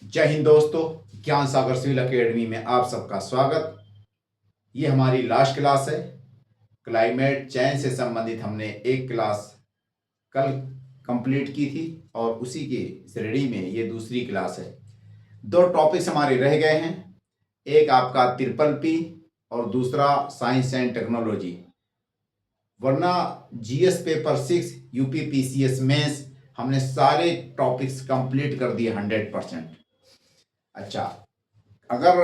जय हिंद दोस्तों, ज्ञान सागर सिविल एकेडमी में आप सबका स्वागत। ये हमारी लास्ट क्लास है। क्लाइमेट चेंज से संबंधित हमने एक क्लास कल कंप्लीट की थी और उसी की श्रेणी में ये दूसरी क्लास है। दो टॉपिक्स हमारे रह गए हैं, एक आपका ट्रिपल पी और दूसरा साइंस एंड टेक्नोलॉजी। वरना GS paper 6 UP PCS mains हमने सारे टॉपिक्स कंप्लीट कर दिए 100%। अच्छा, अगर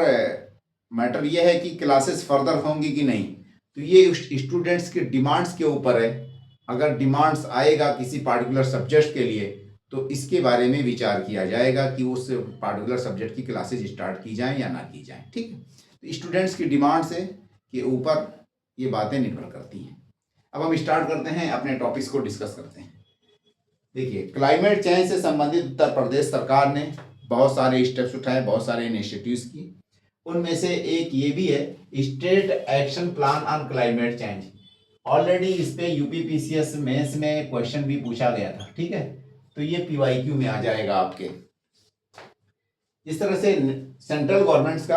मैटर यह है कि क्लासेस फर्दर होंगी कि नहीं, तो ये स्टूडेंट्स के डिमांड्स के ऊपर है। अगर डिमांड्स आएगा किसी पार्टिकुलर सब्जेक्ट के लिए तो इसके बारे में विचार किया जाएगा कि उस पार्टिकुलर सब्जेक्ट की क्लासेस स्टार्ट की जाएं या ना की जाएं। ठीक है, तो स्टूडेंट्स की डिमांड से के ऊपर ये बातें निर्भर करती हैं। अब हम स्टार्ट करते हैं, अपने टॉपिक्स को डिस्कस करते हैं। देखिए, क्लाइमेट चेंज से संबंधित उत्तर प्रदेश सरकार ने बहुत सारे स्टेप्स उठाए, बहुत सारे इनिशिएटिव्स की। उनमें से एक ये भी है state action plan on climate change. Already इस पे यूपी पीसीएस मेंस में क्वेश्चन भी पूछा गया था। ठीक है, तो ये पीवाईक्यू में आ जाएगा आपके। इस तरह से सेंट्रल गवर्नमेंट्स का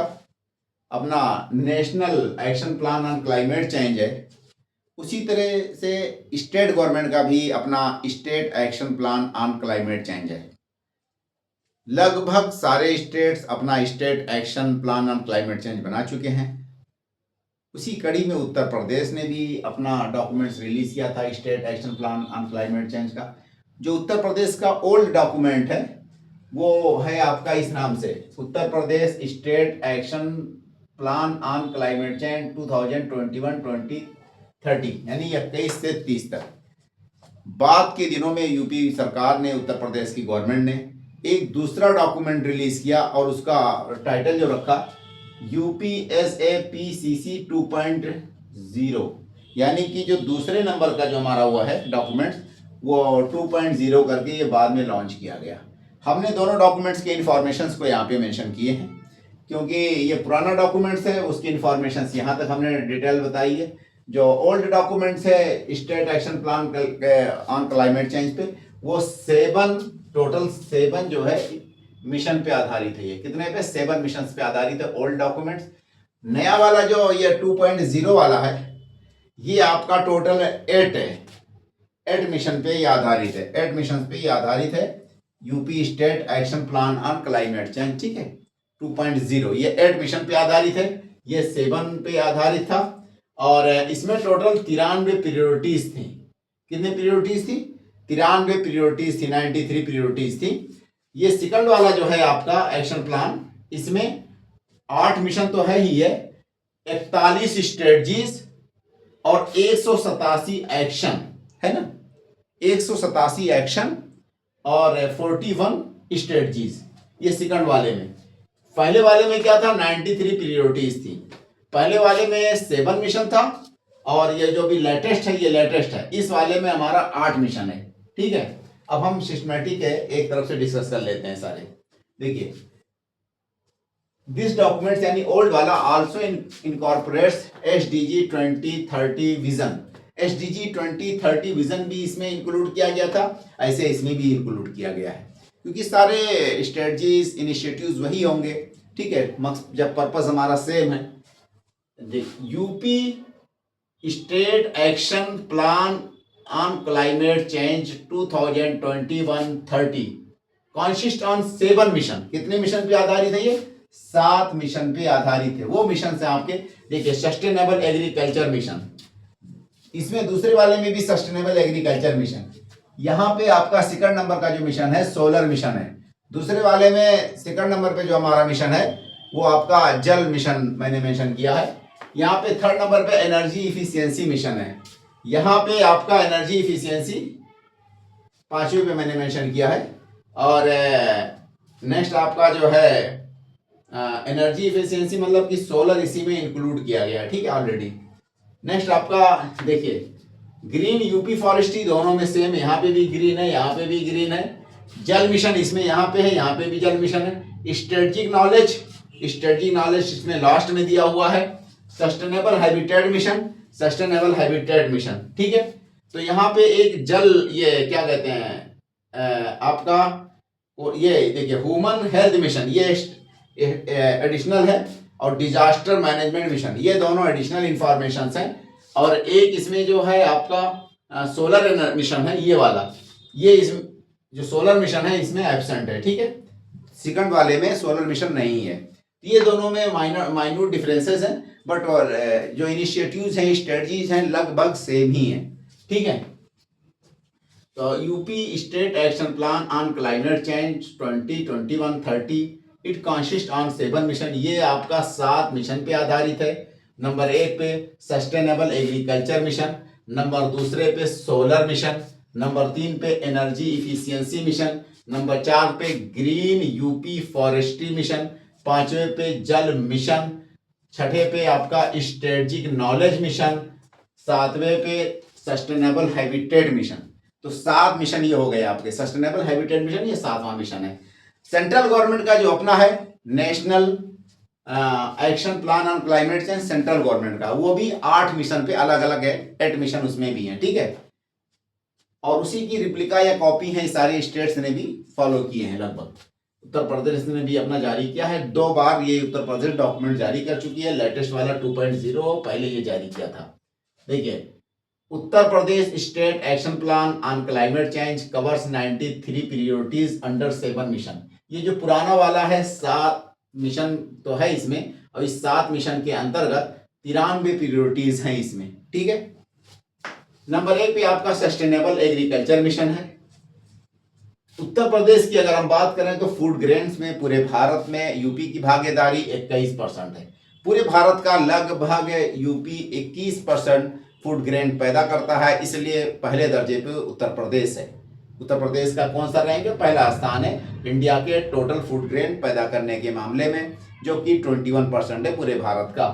अपना national action plan on climate change है, उसी तरह से स्टेट गवर्नमेंट का भी अपना state action plan on climate change है। लगभग सारे स्टेट्स अपना state action plan on climate change बना चुके हैं। उसी कड़ी में उत्तर प्रदेश ने भी अपना डॉक्यूमेंट्स रिलीज किया था, state action plan on climate change का। जो उत्तर प्रदेश का ओल्ड डॉक्यूमेंट है वो है आपका इस नाम से, Uttar Pradesh state action plan on climate change 2021-2030, यानी 21 से 30 तक। बाद के दिनों में यूपी सरकार ने, उत्तर प्रदेश की गवर्नमेंट ने एक दूसरा डॉक्यूमेंट रिलीज किया और उसका टाइटल जो रखा UPSAPCC 2.0, यानी कि जो दूसरे नंबर का जो हमारा हुआ है डॉक्यूमेंट्स वो 2.0 करके ये बाद में लॉन्च किया गया। हमने दोनों डॉक्यूमेंट्स के इंफॉर्मेशंस को यहाँ पे मेंशन किए हैं क्योंकि ये पुराना डॉक्यूमेंट्स है, उसकी इंफॉर्मेशंस यहाँ तक हमने डिटेल बताई है। जो ओल्ड डॉक्यूमेंट्स है state action plan on climate change पे, वो टोटल 7 जो है मिशन पे आधारित है। ये कितने पे? 7 मिशन पे आधारित है ओल्ड डॉक्यूमेंट्स। नया वाला जो ये 2.0 वाला है ये आपका टोटल 8 है, 8 मिशन पे ये आधारित है, 8 मिशन पे ये आधारित है UP state action plan on climate change. ठीक है, 2.0 ये 8 मिशन पे आधारित है, ये 7 पे आधारित था और इसमें टोटल 93 प्रायोरिटीज थी। कितने प्रायोरिटीज थी? 93 प्रायोरिटीज थी, 93 प्रायोरिटीज थी। ये सेकंड वाला जो है आपका एक्शन प्लान, इसमें 8 मिशन तो है ही है, 41 स्ट्रेटजीज और 187 एक्शन है ना, 187 एक्शन और 41 स्ट्रेटजीज ये सेकंड वाले में। पहले वाले में क्या था? 93 प्रायोरिटीज थी। पहले वाले में 7 मिशन था और ये जो भी लेटेस्ट है ये लेटेस्ट है, इस वाले में हमारा 8 मिशन है। ठीक है, अब हम सिस्टमैटिक है एक तरफ से डिस्कस कर लेते हैं सारे। देखिए, दिस डॉक्यूमेंट यानी ओल्ड वाला also incorporates SDG 2030 vision. SDG 2030 vision भी इसमें इंक्लूड किया गया था, ऐसे इसमें भी इंक्लूड किया गया है क्योंकि सारे स्ट्रेटजीज इनिशिएटिव्स वही होंगे। ठीक है, जब पर्पस हमारा सेम है। UP state action plan on climate change 2021-30 consist on 7 mission. कितने मिशन पे आधारित है ये? 7 मिशन पे आधारित है। वो मिशन से आपके देखिए, सस्टेनेबल एग्रीकल्चर मिशन, इसमें दूसरे वाले में भी सस्टेनेबल एग्रीकल्चर मिशन। यहाँ पे आपका सेकंड नंबर का जो मिशन है सोलर मिशन है। दूसरे वाले में सेकंड नंबर पे जो हमारा मिशन है वो आपका जल मिशन मैंने मेंशन किया है। यहाँ पे थर्ड नंबर पे एनर्जी इफिशियंसी मिशन है। यहाँ पे आपका एनर्जी इफिशियंसी 5वें पे मैंने मेंशन किया है। और नेक्स्ट आपका जो है एनर्जी इफिशियंसी मतलब कि सोलर इसी में इंक्लूड किया गया है। ठीक है, ऑलरेडी। नेक्स्ट आपका देखिए ग्रीन यूपी फॉरेस्ट्री, दोनों में सेम, यहाँ पे भी ग्रीन है, यहाँ पे भी ग्रीन है। जल मिशन इसमें यहाँ पे है, यहाँ पे भी जल मिशन है। स्ट्रेटेजिक नॉलेज इसमें लास्ट में दिया हुआ है। सस्टेनेबल हैबिटेट मिशन, ठीक है। तो यहाँ पे एक जल, ये क्या कहते हैं आपका और ये देखिए ह्यूमन हेल्थ मिशन ये एडिशनल है, और डिजास्टर मैनेजमेंट मिशन ये दोनों एडिशनल इंफॉर्मेशन हैं। और एक इसमें जो है आपका सोलर मिशन है ये वाला, ये इस जो सोलर मिशन है इसमें एब्सेंट है, ठीक है, सेकंड वाले में सोलर मिशन नहीं है। ये दोनों में माइन्यूट डिफरेंसेस हैं, बट जो इनिशिएटिव्स हैं स्ट्रेटजीज हैं लगभग सेम ही हैं, ठीक है। तो UP state action plan on climate change 2021-30 it consist on 7 mission, ये आपका 7 मिशन पे आधारित है। नंबर 1 पे सस्टेनेबल एग्रीकल्चर मिशन, नंबर 2 पे सोलर मिशन, नंबर 3 पे एनर्जी इफिशियंसी मिशन, नंबर 4 पे ग्रीन यूपी फॉरेस्ट्री मिशन, 5वें पे जल मिशन, 6ठे पे आपका स्ट्रेटेजिक नॉलेज मिशन, 7वें पे सस्टेनेबल हैबिटेट मिशन। तो 7 मिशन ये हो गए आपके। सस्टेनेबल हैबिटेट मिशन ये 7वां मिशन है। सेंट्रल गवर्नमेंट का जो अपना है national action plan on climate change, central government का, वो भी 8 मिशन पे अलग अलग है, 8 मिशन उसमें भी है, ठीक है। और उसी की रिप्लिका या कॉपी है सारे स्टेट्स ने भी फॉलो किए हैं लगभग। उत्तर प्रदेश ने भी अपना जारी किया है, 2 बार ये उत्तर प्रदेश डॉक्यूमेंट जारी कर चुकी है। लेटेस्ट वाला 2.0 पहले ये जारी किया था। देखिए Uttar Pradesh state action plan on climate change covers 93 priorities under 7 mission. ये जो पुराना वाला है 7 मिशन तो है इसमें, और इस 7 मिशन के अंतर्गत 93 प्रायोरिटीज हैं इसमें, ठीक है। नंबर 1 पे आपका सस्टेनेबल एग्रीकल्चर मिशन है। उत्तर प्रदेश की अगर हम बात करें तो फूड ग्रेन्स में पूरे भारत में यूपी की भागीदारी 21% है। पूरे भारत का लगभग यूपी 21% फूड ग्रेन पैदा करता है, इसलिए पहले दर्जे पे उत्तर प्रदेश है। उत्तर प्रदेश का कौन सा रैंक है? पहला स्थान है इंडिया के टोटल फूड ग्रेन पैदा करने के मामले में, जो कि 21% है पूरे भारत का।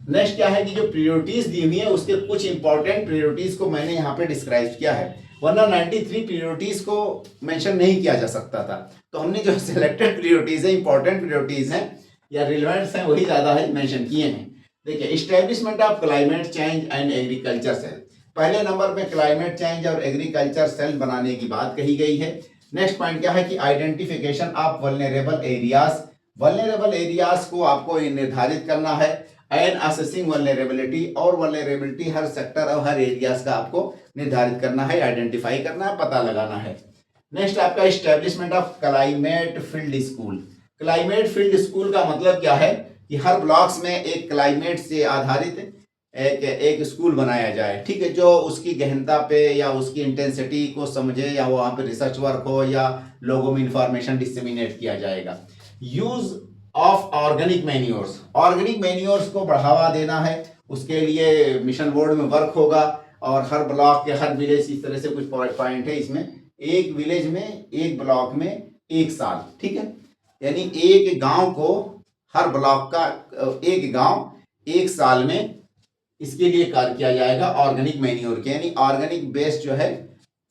नेक्स्ट क्या है कि जो प्रायोरिटीज दी हुई है उसके कुछ इंपॉर्टेंट प्रायोरिटीज को मैंने यहाँ पे डिस्क्राइब किया है, वरना 93 प्रायोरिटीज को मेंशन नहीं किया जा सकता था। तो हमने जो सिलेक्टेड प्रायोरिटीज है, इंपॉर्टेंट प्रायोरिटीज हैं या रिलेवेंट्स हैं, वही ज्यादा है मेंशन किए हैं। देखिए establishment of climate change and agriculture cell, पहले नंबर पे क्लाइमेट चेंज और एग्रीकल्चर सेल बनाने की बात कही गई है। नेक्स्ट पॉइंट क्या है कि identification of vulnerable areas, vulnerable areas को आपको निर्धारित करना है एंड असेसिंग वल्नरेबिलिटी, और वल्नरेबिलिटी हर सेक्टर और हर एरियाज का आपको निर्धारित करना है, आइडेंटिफाई करना है, पता लगाना है। नेक्स्ट आपका establishment of climate field school. Climate field school का मतलब क्या है कि हर ब्लॉक्स में एक क्लाइमेट से आधारित एक स्कूल बनाया जाए, ठीक है, जो उसकी गहनता पे या उसकी इंटेंसिटी को समझे, या वहाँ पे रिसर्च वर्क हो या लोगों में इंफॉर्मेशन डिसेमिनेट किया जाएगा। Use of organic manures, organic manures को बढ़ावा देना है, उसके लिए मिशन बोर्ड में वर्क होगा। और हर ब्लॉक के हर विलेज इस तरह से कुछ पॉइंट है इसमें, एक विलेज में एक ब्लॉक में 1 साल, ठीक है, यानी एक गांव को हर ब्लॉक का एक गांव 1 साल में इसके लिए कार्य किया जाएगा ऑर्गेनिक मैन्योर के, यानी ऑर्गेनिक बेस्ड जो है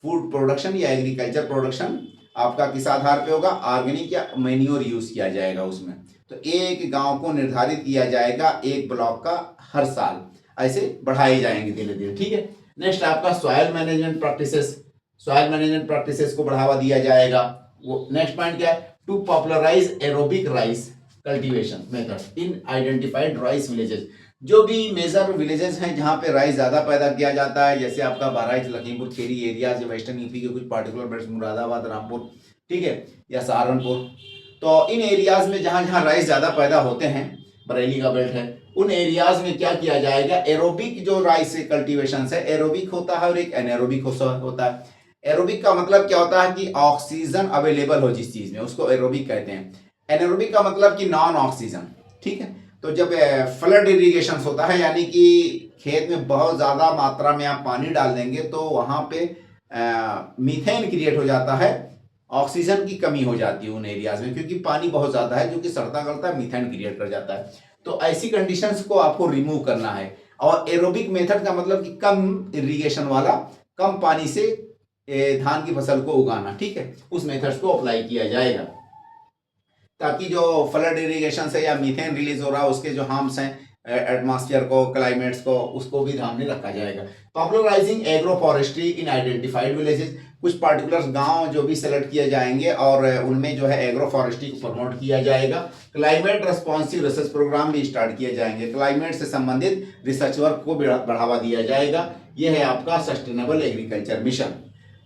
फूड प्रोडक्शन या एग्रीकल्चर प्रोडक्शन आपका किस आधार पे होगा, ऑर्गेनिक या मैन्योर यूज किया जाएगा उसमें। तो एक गांव को निर्धारित किया जाएगा एक ब्लॉक का हर साल, ऐसे बढ़ाए जाएंगे धीरे धीरे, ठीक है। नेक्स्ट आपका soil management practices, soil management practices को बढ़ावा दिया जाएगा। वो नेक्स्ट पॉइंट क्या है, to popularise aerobic rice cultivation method in identified rice villages. जो भी मेजर विलेजेस हैं जहाँ पे राइस ज्यादा पैदा किया जाता है, जैसे आपका Bahraich, Lakhimpur Kheri areas, western UP के कुछ पार्टिकुलर बेल्ट, मुरादाबाद, रामपुर, ठीक है, या सहारनपुर, तो इन एरियाज में जहाँ जहाँ राइस ज्यादा पैदा होते हैं, बरेली का बेल्ट है, उन एरियाज में क्या किया जाएगा, एरोबिक जो राइस कल्टीवेशन है, एरोबिक होता है और एक एनारोबिक होता है। एरोबिक का मतलब क्या होता है कि ऑक्सीजन अवेलेबल हो जिस चीज में, उसको एरोबिक कहते हैं। एनारोबिक का मतलब कि नॉन ऑक्सीजन, ठीक है। तो जब फ्लड इरिगेशन होता है, यानी कि खेत में बहुत ज्यादा मात्रा में आप पानी डाल देंगे तो वहां पे मीथेन क्रिएट हो जाता है, ऑक्सीजन की कमी हो जाती है उन एरियाज में, क्योंकि पानी बहुत ज्यादा है जो कि सड़ता गलता है, मीथेन क्रिएट कर जाता है। तो ऐसी कंडीशंस को आपको रिमूव करना है। और एरोबिक मेथड का मतलब कि कम इरिगेशन वाला, कम पानी से धान की फसल को उगाना, ठीक है, उस मेथड्स को अप्लाई किया जाएगा, ताकि जो फ्लड इरिगेशन से या मीथेन रिलीज हो रहा है उसके जो हार्म्स हैं एटमॉस्फेयर को, क्लाइमेट्स को, उसको भी ध्यान में रखा जाएगा। पॉपुलराइजिंग एग्रो फॉरेस्ट्री इन आइडेंटिफाइड विलेजेस, कुछ पार्टिकुलर गांव जो भी सेलेक्ट किए जाएंगे और उनमें जो है एग्रो फॉरेस्ट्री को प्रमोट किया जाएगा। क्लाइमेट रिस्पॉन्सिव रिसर्च प्रोग्राम भी स्टार्ट किए जाएंगे, क्लाइमेट से संबंधित रिसर्च वर्क को बढ़ावा दिया जाएगा। यह है आपका सस्टेनेबल एग्रीकल्चर मिशन।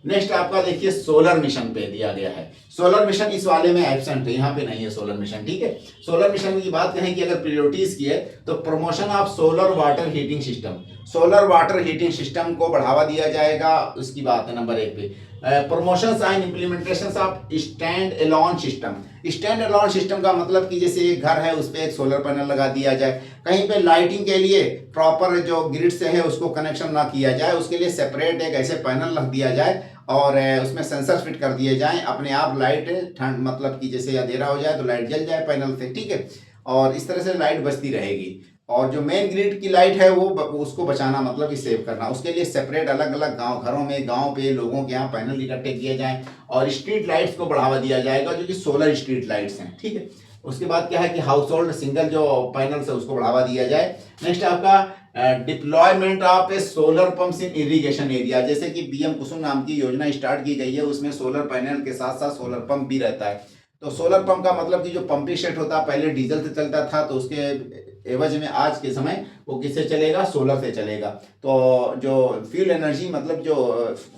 नेक्स्ट आपका देखिए सोलर मिशन पे दिया गया है। सोलर मिशन इस वाले में एब्सेंट है, यहाँ पे नहीं है सोलर मिशन, ठीक है। सोलर मिशन की बात करें कि अगर प्रायोरिटीज की है तो promotion of solar water heating system, solar water heating system को बढ़ावा दिया जाएगा, उसकी बात है नंबर 1 पे। Promotions and implementation of stand alone system. Stand alone system का मतलब कि जैसे एक घर है उस पर एक सोलर पैनल लगा दिया जाए, कहीं पे लाइटिंग के लिए प्रॉपर जो ग्रिड से है उसको कनेक्शन ना किया जाए, उसके लिए सेपरेट एक ऐसे पैनल रख दिया जाए और उसमें सेंसर फिट कर दिए जाएं, अपने आप लाइट ठंड मतलब कि जैसे अंधेरा हो जाए तो लाइट जल जाए पैनल से, ठीक है। और इस तरह से लाइट बचती रहेगी। और जो मेन ग्रिड की लाइट है वो उसको बचाना मतलब कि सेव करना, उसके लिए सेपरेट अलग अलग गांव घरों में गांव पे लोगों के यहाँ पैनल इकट्ठे किए जाएं और स्ट्रीट लाइट्स को बढ़ावा दिया जाएगा जो कि सोलर स्ट्रीट लाइट्स हैं, ठीक है। उसके बाद क्या है कि हाउस होल्ड सिंगल जो पैनल्स है उसको बढ़ावा दिया जाए। नेक्स्ट आपका deployment of A solar pumps in irrigation area, जैसे कि पीएम कुसुम नाम की योजना स्टार्ट की गई है, उसमें सोलर पैनल के साथ साथ सोलर पंप भी रहता है। तो सोलर पंप का मतलब कि जो पंपिंग सेट होता है पहले डीजल से चलता था, तो उसके एवज में आज के समय वो किससे चलेगा, सोलर से चलेगा। तो जो फ्यूल एनर्जी मतलब जो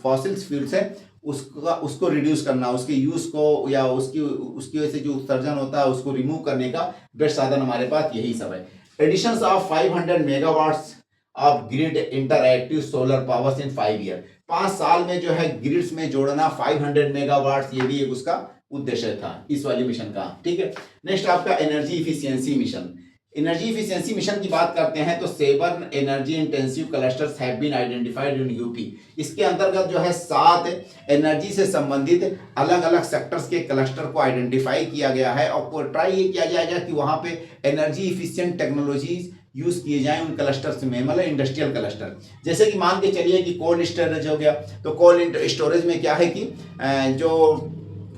फॉसिल्स फ्यूल्स है उसको रिड्यूस करना, उसके यूज को या उसकी वजह से जो उत्सर्जन होता है उसको रिमूव करने का बेस्ट साधन हमारे पास यही सब है। Additions of 500 megawatts of grid interactive solar powers in 5 year, 5 साल में जो है ग्रिड्स में जोड़ना 500 मेगावाट्स, ये भी एक उसका उद्देश्य था इस वाली मिशन का, ठीक है। नेक्स्ट आपका energy efficiency mission. Energy efficiency mission की बात करते हैं तो 7 energy intensive clusters have been identified in UP. इसके अंतर्गत जो है 7 एनर्जी से संबंधित अलग अलग सेक्टर्स के क्लस्टर को आइडेंटिफाई किया गया है और ट्राई ये किया जाएगा कि वहां पे एनर्जी इफिशियंट टेक्नोलॉजीज यूज किए जाएं उन क्लस्टर्स में, मतलब इंडस्ट्रियल क्लस्टर। जैसे कि मान के चलिए कि कोल्ड स्टोरेज हो गया, तो कोल्ड स्टोरेज में क्या है कि जो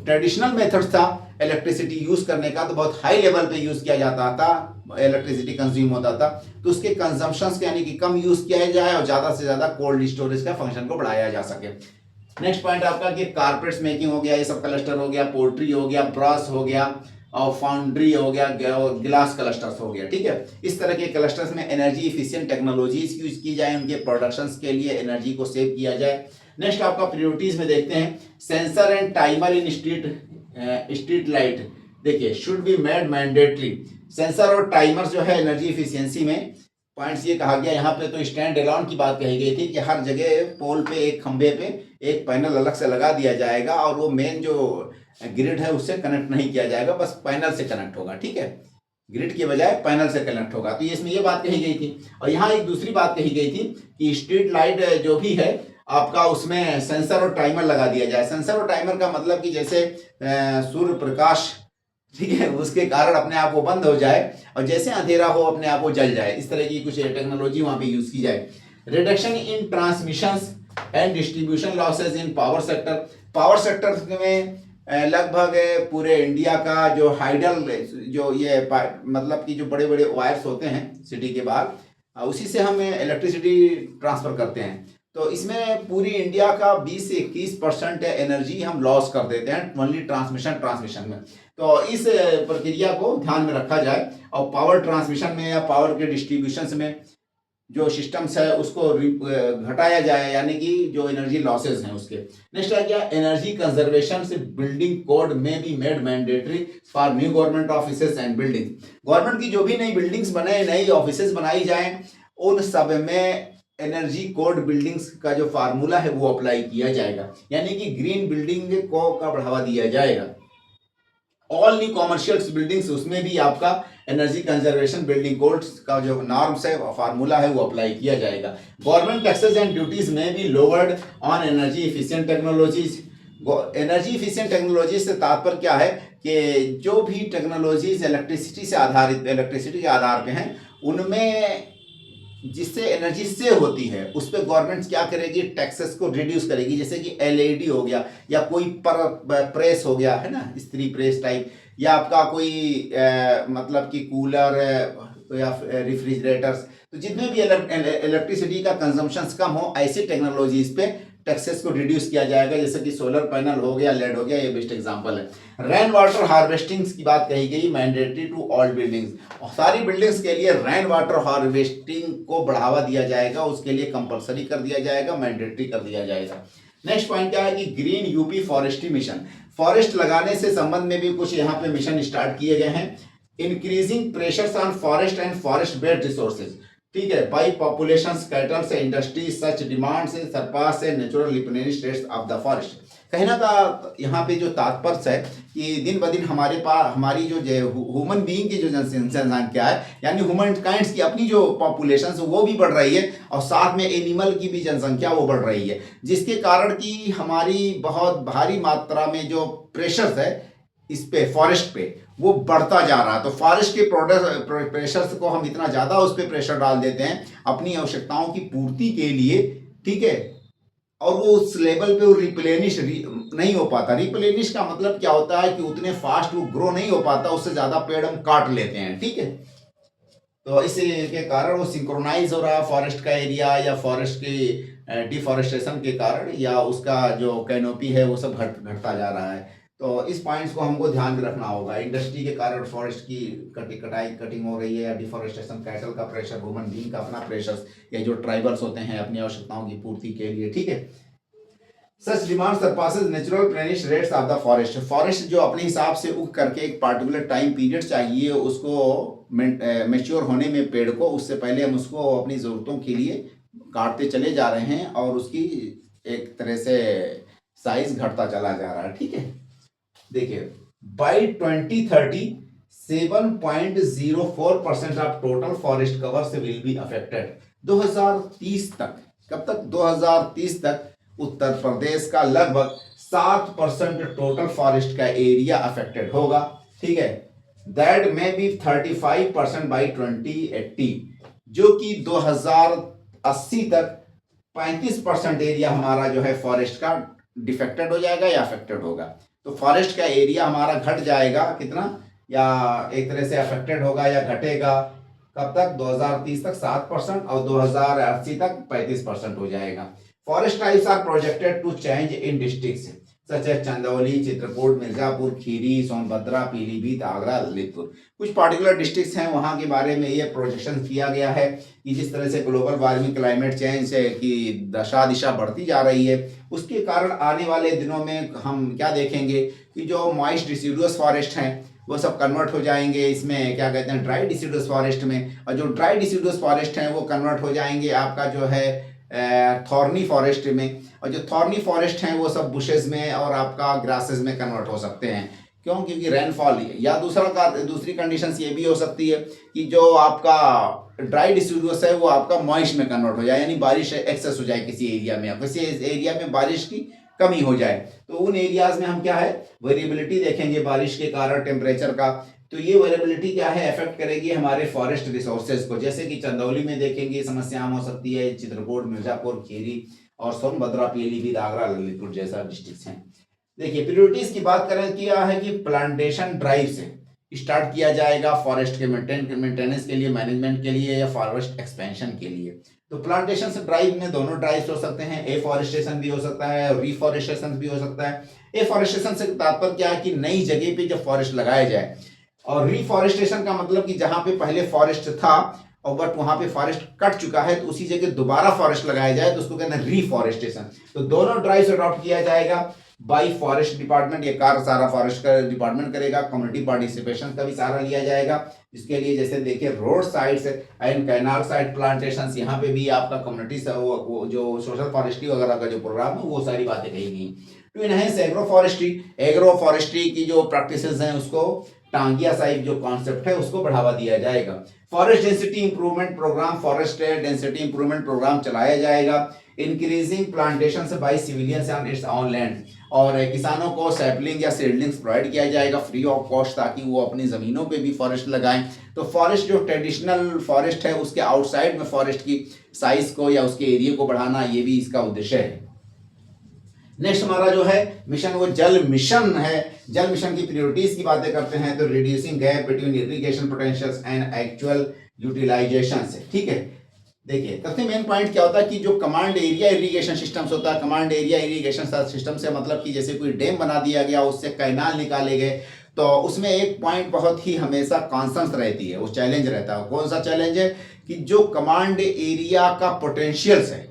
ट्रेडिशनल मेथड था इलेक्ट्रिसिटी यूज करने का, तो बहुत हाई लेवल पे यूज किया जाता था, इलेक्ट्रिसिटी कंज्यूम होता था, तो उसके कंजम्पशंस के यानी कि कम यूज किया जाए और ज्यादा से ज्यादा कोल्ड स्टोरेज का फंक्शन को बढ़ाया जा सके। नेक्स्ट पॉइंट आपका कि कारपेट्स मेकिंग हो गया, ये सब क्लस्टर हो गया, पोल्ट्री हो गया, ब्रश हो गया और फाउंड्री हो गया, गिलास क्लस्टर्स हो गया, ठीक है। इस तरह के क्लस्टर्स में एनर्जी इफिशिएंट टेक्नोलॉजीज यूज की जाए, उनके प्रोडक्शंस के लिए एनर्जी को सेव किया जाए। नेक्स्ट आपका प्रायोरिटीज में देखते हैं sensor and timer in street light. देखिए should be made mandatory, sensor और टाइमर जो है एनर्जी इफिशियंसी में पॉइंट्स ये कहा गया यहाँ पे, तो स्टैंड एलोन की बात कही गई थी कि हर जगह पोल पे एक खंबे पे एक पैनल अलग से लगा दिया जाएगा और वो मेन जो ग्रिड है उससे कनेक्ट नहीं किया जाएगा, बस पैनल से कनेक्ट होगा, ठीक है। ग्रिड के बजाय पैनल से कनेक्ट होगा, तो इसमें ये बात कही गई थी। और यहाँ एक दूसरी बात कही गई थी कि स्ट्रीट लाइट जो भी है आपका उसमें सेंसर और टाइमर लगा दिया जाए। सेंसर और टाइमर का मतलब कि जैसे सूर्य प्रकाश, ठीक है, उसके कारण अपने आप वो बंद हो जाए और जैसे अंधेरा हो अपने आप वो जल जाए, इस तरह की कुछ टेक्नोलॉजी वहां पे यूज की जाए। Reduction in transmissions and distribution losses in power sector, power sector में लगभग पूरे इंडिया का जो हाइडल जो ये मतलब कि जो बड़े बड़े वायर्स होते हैं सिटी के बाहर, उसी से हम इलेक्ट्रिसिटी ट्रांसफर करते हैं, तो इसमें पूरी इंडिया का 20 से 21% एनर्जी हम लॉस कर देते हैं ओनली ट्रांसमिशन में। तो इस प्रक्रिया को ध्यान में रखा जाए और पावर ट्रांसमिशन में या पावर के डिस्ट्रीब्यूशन में जो सिस्टम्स है उसको घटाया जाए, यानी कि जो एनर्जी लॉसेज हैं उसके। नेक्स्ट है क्या, एनर्जी कंजर्वेशन से बिल्डिंग कोड में B made mandatory for new government offices and building. Government की जो भी नई बिल्डिंग्स बने, नई ऑफिसेज बनाई जाएं, उन सब में एनर्जी कोड बिल्डिंग्स का जो फार्मूला है वो अप्लाई किया जाएगा, यानी कि ग्रीन बिल्डिंग को का बढ़ावा दिया जाएगा। ऑल न्यू कॉमर्शियल बिल्डिंग्स उसमें भी आपका एनर्जी कंजर्वेशन बिल्डिंग कोड्स का जो नॉर्म्स है फार्मूला है वो अप्लाई किया जाएगा। गवर्नमेंट टैक्सेस एंड ड्यूटीज में भी lowered on energy efficient technologies. Energy efficient technology से तात्पर्य क्या है कि जो भी टेक्नोलॉजीज इलेक्ट्रिसिटी से आधारित, इलेक्ट्रिसिटी के आधार पे हैं, उनमें जिससे एनर्जी सेव होती है उस पर गवर्नमेंट क्या करेगी, टैक्सेस को रिड्यूस करेगी। जैसे कि एलईडी हो गया या कोई प्रेस हो गया है ना, स्त्री प्रेस टाइप, या आपका कोई मतलब कि कूलर या रेफ्रिजरेटर्स, तो जितने भी इलेक्ट्रिसिटी का कंजम्पशन कम हो ऐसी टेक्नोलॉजीज पे टैक्सेस को रिड्यूस किया जाएगा, जैसे कि सोलर पैनल हो गया, लेड हो गया, ये बेस्ट एग्जांपल है। रेन वाटर हार्वेस्टिंग की बात कही गई, मैंडेटरी टू ऑल बिल्डिंग्स, सारी बिल्डिंग्स के लिए रेन वाटर हार्वेस्टिंग को बढ़ावा दिया जाएगा, उसके लिए कंपलसरी कर दिया जाएगा, मैंडेटरी कर दिया जाएगा। नेक्स्ट पॉइंट क्या है कि green UP forestry mission, forest लगाने से संबंध में भी कुछ यहाँ पे मिशन स्टार्ट किए गए हैं। Increasing pressures on forest and forest based resources, ठीक है, बाई पॉपुलेशन कैटल से इंडस्ट्री सच डिमांड से सरपास से natural replenish rates of the forest. कहना का यहाँ पे जो तात्पर्य है कि दिन ब दिन हमारे पास हमारी जो ह्यूमन बीइंग की जो जनसंख्या है, यानी ह्यूमन काइंड्स की अपनी जो पॉपुलेशन है वो भी बढ़ रही है, और साथ में एनिमल की भी जनसंख्या वो बढ़ रही है, जिसके कारण कि हमारी बहुत भारी मात्रा में जो प्रेशर्स है इस पे फॉरेस्ट पे वो बढ़ता जा रहा है। तो फॉरेस्ट के प्रेशर्स को हम इतना ज़्यादा उस पर प्रेशर डाल देते हैं अपनी आवश्यकताओं की पूर्ति के लिए, ठीक है, और वो उस लेवल पे वो रिप्लेनिश नहीं हो पाता। रिप्लेनिश का मतलब क्या होता है कि उतने फास्ट वो ग्रो नहीं हो पाता, उससे ज़्यादा पेड़ हम काट लेते हैं, ठीक है। तो इसी के कारण वो सिंक्रोनाइज हो रहा है फॉरेस्ट का एरिया, या फॉरेस्ट के डिफॉरेस्टेशन के कारण, या उसका जो कैनोपी है वो सब घटता जा रहा है। तो इस पॉइंट्स को हमको ध्यान में रखना होगा। इंडस्ट्री के कारण फॉरेस्ट की कटिंग हो रही है, या डिफॉरेस्टेशन, कैटल का प्रेशर, ह्यूमन बीइंग का अपना प्रेशर, या जो ट्राइबल्स होते हैं अपनी आवश्यकताओं की पूर्ति के लिए, ठीक है। Such demand surpasses natural replenish rates of the forest, forest जो अपने हिसाब से उग करके एक पार्टिकुलर टाइम पीरियड चाहिए उसको मैच्योर होने में पेड़ को, उससे पहले हम उसको अपनी ज़रूरतों के लिए काटते चले जा रहे हैं, और उसकी एक तरह से साइज घटता चला जा रहा है, ठीक है। देखिए by 2030 7.04% of total forest cover से विल बी अफेक्टेड। 2030 तक, कब तक? 2030 तक उत्तर प्रदेश का लगभग 7% टोटल फॉरेस्ट का एरिया अफेक्टेड होगा, ठीक है। दैट में बी 35% बाई 2080, जो कि 2080 तक 35% एरिया हमारा जो है फॉरेस्ट का डिफेक्टेड हो जाएगा या अफेक्टेड होगा। तो फॉरेस्ट का एरिया हमारा घट जाएगा कितना, या एक तरह से अफेक्टेड होगा या घटेगा, कब तक? 2030 तक 7% और 2080 तक 35% हो जाएगा। Forest types are projected to change in districts such as Chandauli, Chitrakoot, Mirzapur, Kheri, Sonbhadra, Pilibhit, Agra, Lalitpur. कुछ पार्टिकुलर डिस्ट्रिक्ट्स हैं, वहाँ के बारे में ये प्रोजेक्शन किया गया है कि जिस तरह से ग्लोबल वार्मिंग, क्लाइमेट चेंज की दिशा बढ़ती जा रही है, उसके कारण आने वाले दिनों में हम क्या देखेंगे कि जो मॉइस्ट डिसिडुअस फॉरेस्ट हैं वो सब कन्वर्ट हो जाएंगे इसमें, क्या कहते हैं, ड्राई डिसिडुअस फॉरेस्ट में, और जो ड्राई डिसिडुअस फॉरेस्ट हैं वो कन्वर्ट हो जाएंगे आपका जो है थॉर्नी फॉरेस्ट में, और जो थॉर्नी फॉरेस्ट हैं वो सब बुशेस में और आपका ग्रासेस में कन्वर्ट हो सकते हैं। क्यों? क्योंकि रेनफॉल, या दूसरी कंडीशंस ये भी हो सकती है कि जो आपका ड्राई डिसिडुअस है वो आपका मॉइस्ट में कन्वर्ट हो जाए, यानी बारिश एक्सेस हो जाए किसी एरिया में, किसी एरिया में बारिश की कमी हो जाए, तो उन एरियाज में हम क्या है वेरिएबिलिटी देखेंगे बारिश के कारण टेम्परेचर का। तो ये वेरिएबिलिटी क्या है, इफेक्ट करेगी हमारे फॉरेस्ट रिसोर्सेज को। जैसे कि चंदौली में देखेंगे समस्या हो सकती है, चित्रकूट, मिर्जापुर, खीरी और सोनभद्रा, पीलीभीत, आगरा, ललितपुर जैसा डिस्ट्रिक्ट हैं। देखिए प्रायोरिटीज की बात करें, किया है कि प्लांटेशन ड्राइव से स्टार्ट किया जाएगा फॉरेस्ट के मेंटेनेंस के लिए, मैनेजमेंट के लिए, या फॉरेस्ट एक्सपेंशन के लिए। तो प्लांटेशन से ड्राइव में दोनों ड्राइव्स हो सकते हैं, एफॉरेस्टेशन भी हो सकता है और रिफॉरेस्टेशन भी हो सकता है। एफॉरेस्टेशन से तात्पर्य क्या है कि नई जगह पे जब फॉरेस्ट लगाया जाए, और रिफॉरेस्टेशन का मतलब कि जहां पे पहले फॉरेस्ट था और बट वहां पे फॉरेस्ट कट चुका है तो उसी जगह दोबारा फॉरेस्ट लगाया जाए, तो उसको कहते हैं रिफॉरेस्टेशन। तो दोनों ड्राइव्स अडॉप्ट किया जाएगा बाई फॉरेस्ट डिपार्टमेंट, ये कार्य सारा फॉरेस्ट का डिपार्टमेंट करेगा। कम्युनिटी पार्टिसिपेशन का भी सहारा लिया जाएगा, जिसके लिए जैसे देखिए road sides and canal side plantation, यहाँ पे भी आपका कम्युनिटी वो जो सोशल फॉरेस्ट्री वगैरह का जो प्रोग्राम है वो सारी बातें कही गई। टू इनहेंस एग्रो फॉरेस्ट्री की जो प्रैक्टिसेस हैं उसको, टांगिया साहिब जो कॉन्सेप्ट है उसको बढ़ावा दिया जाएगा। Forest density improvement programme, forest density improvement programme चलाया जाएगा। इंक्रीजिंग प्लांटेशन से by civilians on its own land, और किसानों को सैपलिंग या सीडलिंग्स प्रोवाइड किया जाएगा फ्री ऑफ कॉस्ट, ताकि वो अपनी ज़मीनों पे भी फॉरेस्ट लगाएं। तो फॉरेस्ट जो ट्रेडिशनल फॉरेस्ट है उसके आउटसाइड में फॉरेस्ट की साइज को या उसके एरिया को बढ़ाना, ये भी इसका उद्देश्य है। नेक्स्ट हमारा जो है मिशन वो जल मिशन है। जल मिशन की प्रायोरिटीज की बातें करते हैं तो reducing gap between irrigation potentials and actual utilisation से, ठीक है। देखिए सबसे मेन पॉइंट क्या होता है कि जो कमांड एरिया इरिगेशन सिस्टम्स होता है, कमांड एरिया इरिगेशन सिस्टम से मतलब कि जैसे कोई डैम बना दिया गया, उससे कैनाल निकाले गए, तो उसमें एक पॉइंट बहुत ही हमेशा कॉन्स्टेंट रहती है, वो चैलेंज रहता है। कौन सा चैलेंज है कि जो कमांड एरिया का पोटेंशियल्स है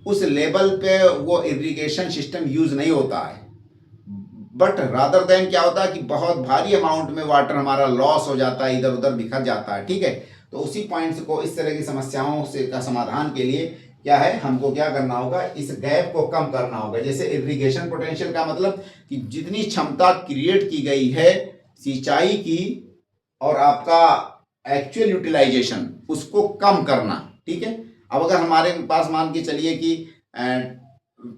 उस लेवल पे वो इरिगेशन सिस्टम यूज नहीं होता है, बट रादर देन क्या होता है कि बहुत भारी अमाउंट में वाटर हमारा लॉस हो जाता है, इधर उधर बिखर जाता है। ठीक है, तो उसी पॉइंट्स को, इस तरह की समस्याओं से का समाधान के लिए क्या है, हमको क्या करना होगा, इस गैप को कम करना होगा। जैसे इरिगेशन पोटेंशियल का मतलब कि जितनी क्षमता क्रिएट की गई है सिंचाई की और आपका एक्चुअल यूटिलाइजेशन, उसको कम करना। ठीक है, अब अगर हमारे पास मान के चलिए कि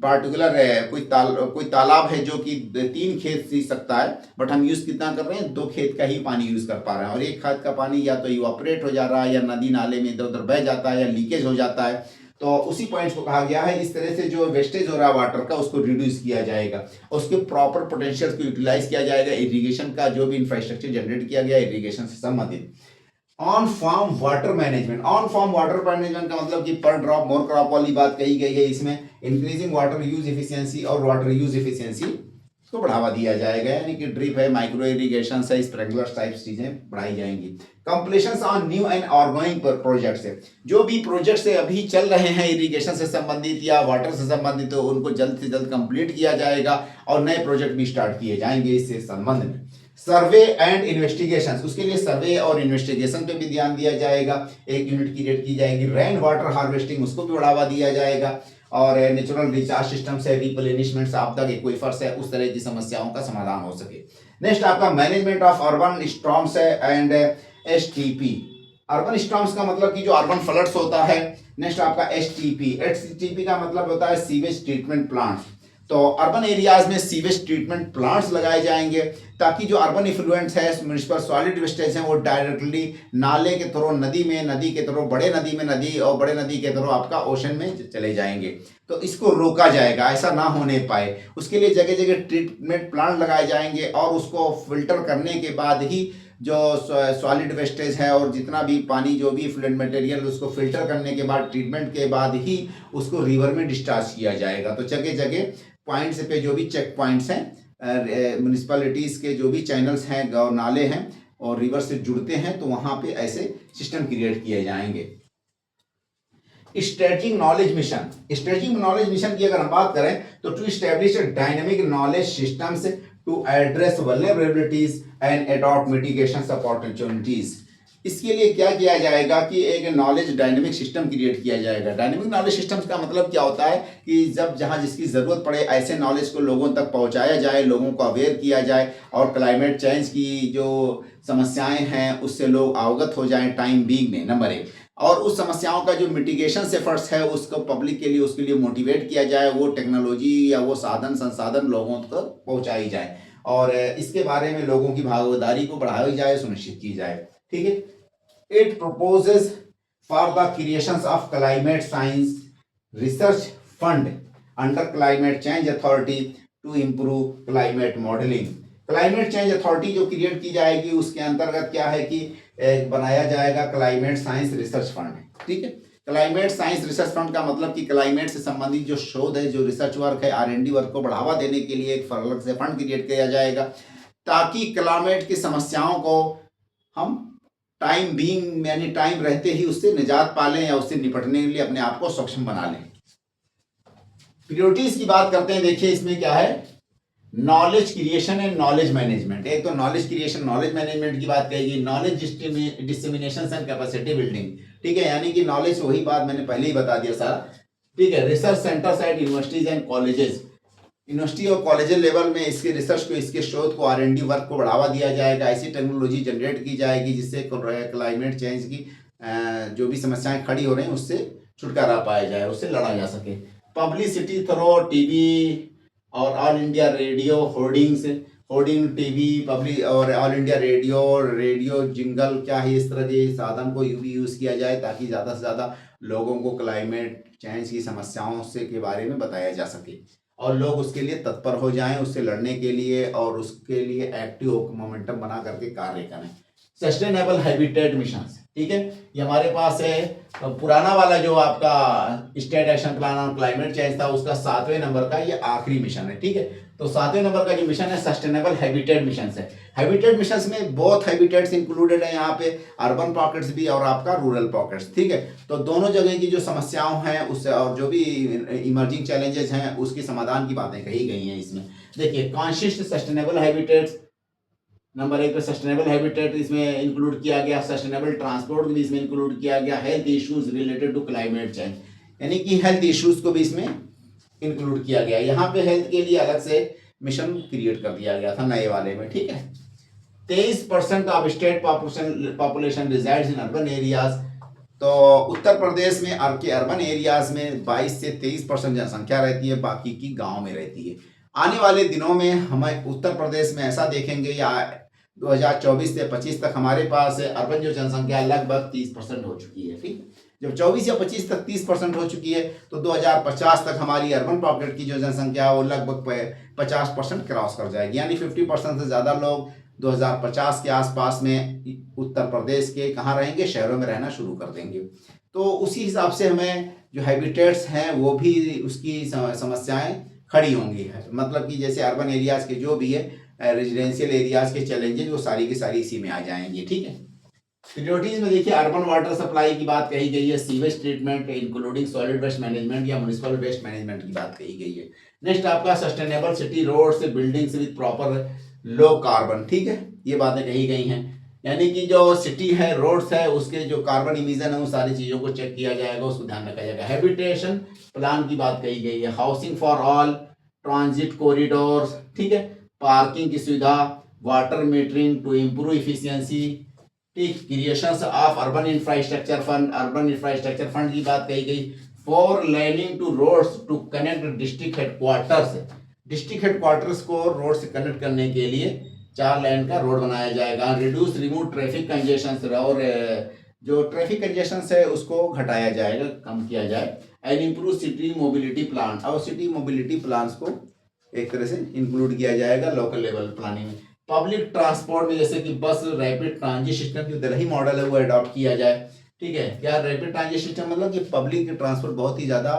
पार्टिकुलर कोई तालाब है जो कि 3 खेत सींच सकता है, बट हम यूज कितना कर रहे हैं, 2 खेत का ही पानी यूज कर पा रहे हैं, और 1 खेत का पानी या तो इवापोरेट हो जा रहा है या नदी नाले में इधर उधर बह जाता है या लीकेज हो जाता है। तो उसी पॉइंट्स को कहा गया है इस तरह से जो वेस्टेज हो रहा है वाटर का, उसको रिड्यूस किया जाएगा, उसके प्रॉपर पोटेंशियल को यूटिलाइज किया जाएगा। इरिगेशन का जो भी इंफ्रास्ट्रक्चर जनरेट किया गया इरिगेशन से संबंधित। On farm water management, on farm water management का मतलब कि पर ड्रॉप मोर क्रॉप वाली बात कही गई है। इसमें इंक्रीजिंग वाटर यूज एफिशिएंसी और वाटर यूज एफिशिएंसी को बढ़ावा दिया जाएगा, यानी कि ड्रिप है, माइक्रो इरिगेशन है, स्प्रिंकलर टाइप चीजें बढ़ाई जाएंगी। Completion on new and ongoing project है, जो भी प्रोजेक्ट से अभी चल रहे हैं इरिगेशन से संबंधित या वाटर से संबंधित, तो उनको जल्द से जल्द कंप्लीट किया जाएगा और नए प्रोजेक्ट भी स्टार्ट किए जाएंगे इससे संबंध में। सर्वे एंड इन्वेस्टिगेशन, उसके लिए सर्वे और इन्वेस्टिगेशन पे भी ध्यान दिया जाएगा, एक यूनिट क्रिएट की जाएगी। रेन वाटर हार्वेस्टिंग, उसको भी बढ़ावा दिया जाएगा, और नेचुरल रिचार्ज सिस्टम से, रिप्लेनिशमेंट, आपदा के एक्वीफर्स है, उस तरह की समस्याओं का समाधान हो सके। नेक्स्ट आपका मैनेजमेंट ऑफ अर्बन स्टॉर्म्स है एंड एसटीपी। अर्बन स्टॉर्म्स का मतलब कि जो अर्बन फ्लड्स होता है। नेक्स्ट आपका एसटीपी, एसटीपी का मतलब होता है सीवेज ट्रीटमेंट प्लांट्स। तो अर्बन एरियाज में सीवेज ट्रीटमेंट प्लांट्स लगाए जाएंगे ताकि जो अर्बन इफ्लुएंट्स है, म्युनिसिपल सॉलिड वेस्टेज है, वो डायरेक्टली नाले के थ्रू नदी में, नदी के थ्रू बड़े नदी में, नदी और बड़े नदी के थ्रू आपका ओशन में चले जाएंगे। तो इसको रोका जाएगा, ऐसा ना होने पाए, उसके लिए जगह जगह ट्रीटमेंट प्लांट लगाए जाएंगे और उसको फिल्टर करने के बाद ही जो सॉलिड वेस्टेज है और जितना भी पानी, जो भी फ्लूइड मटेरियल, उसको फिल्टर करने के बाद, ट्रीटमेंट के बाद ही उसको रिवर में डिस्चार्ज किया जाएगा। तो जगह जगह पॉइंट्स पे जो भी चेक पॉइंट्स हैं, म्यूनिसिपैलिटीज के जो भी चैनल्स हैं, गाँव नाले हैं और रिवर से जुड़ते हैं, तो वहां पे ऐसे सिस्टम क्रिएट किए जाएंगे। Strategic knowledge mission, strategic knowledge mission की अगर हम बात करें तो to establish dynamic knowledge systems to address vulnerabilities and adopt mitigation opportunities. इसके लिए क्या किया जाएगा कि एक नॉलेज डायनेमिक सिस्टम क्रिएट किया जाएगा। डायनेमिक नॉलेज सिस्टम्स का मतलब क्या होता है कि जब जहां जिसकी ज़रूरत पड़े ऐसे नॉलेज को लोगों तक पहुंचाया जाए, लोगों को अवेयर किया जाए, और क्लाइमेट चेंज की जो समस्याएं हैं उससे लोग अवगत हो जाएं टाइम बीइंग में, नंबर 1। और उस समस्याओं का जो मिटिगेशन एफर्ट्स है उसको पब्लिक के लिए, उसके लिए मोटिवेट किया जाए, वो टेक्नोलॉजी या वो साधन संसाधन लोगों तक पहुंचाई जाए और इसके बारे में लोगों की भागीदारी को बढ़ाई जाए, सुनिश्चित की जाए। ठीक है, it proposes for the creation of climate science research fund under climate change authority to improve climate modeling। Climate change authority जो क्रिएट की जाएगी उसके अंतर्गत क्या है कि बनाया जाएगा क्लाइमेट साइंस रिसर्च फंड। ठीक है, क्लाइमेट साइंस रिसर्च फंड का मतलब कि क्लाइमेट से संबंधित जो शोध है, जो रिसर्च वर्क है, R&D वर्क को बढ़ावा देने के लिए एक अलग से फंड क्रिएट किया जाएगा ताकि क्लाइमेट की समस्याओं को हम टाइम बीइंग यानी टाइम रहते ही उससे निजात पा लें या उससे निपटने के लिए अपने आप को सक्षम बना लें। प्रायोरिटीज की बात करते हैं। देखिए इसमें क्या है, knowledge creation and knowledge management. एक तो नॉलेज क्रिएशन, नॉलेज मैनेजमेंट की बात कही गई, knowledge dissemination and capacity building. ठीक है, यानी कि नॉलेज, वही बात मैंने पहले ही बता दिया सारा। ठीक है, research centres at universities and colleges, university और कॉलेज लेवल में इसके रिसर्च को, इसके शोध को, R&D वर्क को बढ़ावा दिया जाएगा। ऐसी टेक्नोलॉजी जनरेट की जाएगी जिससे क्लाइमेट चेंज की जो भी समस्याएं खड़ी हो रही हैं उससे छुटकारा पाया जाए, उससे लड़ा जा सके। पब्लिसिटी थ्रो टीवी और all India radio hoardings, hoarding, TV, public और ऑल इंडिया रेडियो जिंगल, क्या है, इस तरह के साधन को यूज़ किया जाए ताकि ज़्यादा से ज़्यादा लोगों को क्लाइमेट चेंज की समस्याओं से के बारे में बताया जा सके और लोग उसके लिए तत्पर हो जाएं, उससे लड़ने के लिए और उसके लिए एक्टिव मोमेंटम बना करके कार्य करें। सस्टेनेबल हैबिटेट मिशन, ठीक है। ये हमारे पास है पुराना वाला जो आपका state action plan on climate change था, उसका 7वें नंबर का ये आखिरी मिशन है, ठीक है। तो 7वें नंबर का जो मिशन है सस्टेनेबल हैबिटेट मिशन है। हैबिटेट मिशन में बहुत हैबिटेट्स इंक्लूडेड है यहाँ पे, अर्बन पॉकेट्स भी और आपका रूरल पॉकेट्स, ठीक है। तो दोनों जगह की जो समस्याओं हैं उससे और जो भी इमर्जिंग चैलेंजेस हैं उसकी समाधान की बातें कही गई हैं इसमें। देखिए कॉन्शियस सस्टेनेबल हैबिटेट्स नंबर 1 पे सस्टेनेबल हैबिटेट इसमें इंक्लूड किया गया, सस्टेनेबल ट्रांसपोर्ट भी इसमें इंक्लूड किया गया, health issues related to climate change, यानी कि हेल्थ इश्यूज को भी इसमें इंक्लूड किया गया। यहाँ पे हेल्थ के लिए अलग से मिशन क्रिएट कर दिया गया था नए वाले में, ठीक है। 23% of state population resides in urban areas. तो उत्तर प्रदेश में के अर्बन एरियाज में 22 से 23% जनसंख्या रहती है, बाकी की गांव में रहती है। आने वाले दिनों में हमें उत्तर प्रदेश में ऐसा देखेंगे या 2024 से 25 तक हमारे पास अर्बन जो जनसंख्या लगभग 30% हो चुकी है, ठीक। जब 24 या 25 तक 30% हो चुकी है तो 2050 तक हमारी अर्बन पॉकेट की जो जनसंख्या है वो लगभग 50% क्रॉस कर जाएगी, यानी 50% से ज़्यादा लोग 2050 के आसपास में उत्तर प्रदेश के कहाँ रहेंगे, शहरों में रहना शुरू कर देंगे। तो उसी हिसाब से हमें जो हैबिटेट्स हैं वो भी उसकी समस्याएं खड़ी होंगी, मतलब कि जैसे अर्बन एरियाज के जो भी है रेजिडेंशियल एरियाज के चैलेंजेस वो सारी की सारी इसी में आ जाएंगे, ठीक है। प्रियोरिटीज में देखिए अर्बन वाटर सप्लाई की बात कही गई है, sewage treatment including solid waste management या म्युनिसिपल वेस्ट मैनेजमेंट की बात कही गई है। नेक्स्ट आपका sustainable city roads buildings with proper low carbon, ठीक है, ये बातें कही गई हैं। यानी कि जो सिटी है रोड्स है उसके जो कार्बन इमिशन है उन सारी चीज़ों को चेक किया जाएगा, उसको ध्यान रखा जाएगा। हैबिटेशन प्लान की बात कही गई है, housing for all, transit corridors, ठीक है, पार्किंग की सुविधा, water metering to improve efficiency, ठीक, creation of urban infrastructure fund की बात कही गई। Four laning to roads to connect district headquarters को रोड से कनेक्ट करने के लिए 4 लाइन का रोड बनाया जाएगा। रिड्यूस रिमूव ट्रैफिक कंजेशन, और जो ट्रैफिक कंजेशन है उसको घटाया जाएगा, कम किया जाए। And improve city mobility plan, और सिटी मोबिलिटी प्लान्स को एक तरह से इंक्लूड किया जाएगा लोकल लेवल प्लानिंग में। पब्लिक ट्रांसपोर्ट में जैसे कि बस रैपिड ट्रांजिट सिस्टम जो दिल्ली मॉडल है वो अडॉप्ट किया जाए, ठीक है। क्या रैपिड ट्रांजिट सिस्टम मतलब कि पब्लिक ट्रांसपोर्ट बहुत ही ज़्यादा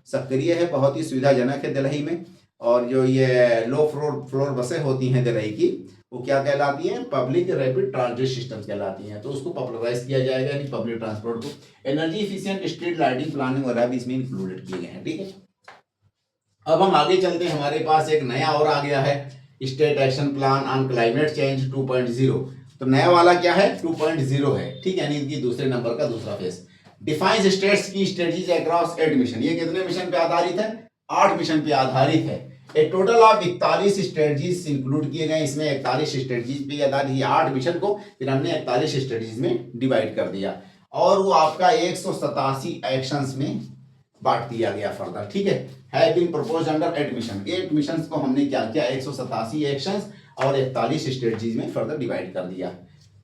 सक्रिय है, बहुत ही सुविधाजनक है दिल्ली में, और जो ये लो फ्लोर बसें होती हैं दिल्ली की वो क्या कहलाती हैं, पब्लिक रैपिड ट्रांजिट सिस्टम कहलाती हैं। तो उसको पॉपुलराइज किया जाएगा, यानी पब्लिक ट्रांसपोर्ट को। Energy efficient street lighting planning वगैरह भी इसमें इंक्लूडेड किए गए हैं, ठीक है। अब हम आगे चलते हैं, हमारे पास एक नया और आ गया है, state action plan on climate change 2.0। तो नया वाला क्या है, 2.0 है, ठीक है, यानी इनकी दूसरे नंबर का दूसरा फेज। डिफाइंस स्टेट्स की स्ट्रेटजीज अक्रॉस 8 मिशन। ये कितने मिशन पे आधारित है, 8 मिशन पे आधारित है। एक टोटल ऑफ 41 स्ट्रेटजीज इंक्लूड किए गए इसमें, 41 स्ट्रेटजीज पे आधारित 8 मिशन को फिर हमने 41 स्ट्रेटजीज में डिवाइड कर दिया, और वो आपका 187 एक्शंस में बांट दिया गया फर्दर, ठीक है। Have been proposed under 8 mission. 8 missions को हमने क्या किया, 187 एक्शंस और 41 स्ट्रेटजीज में फर्दर डिवाइड कर दिया।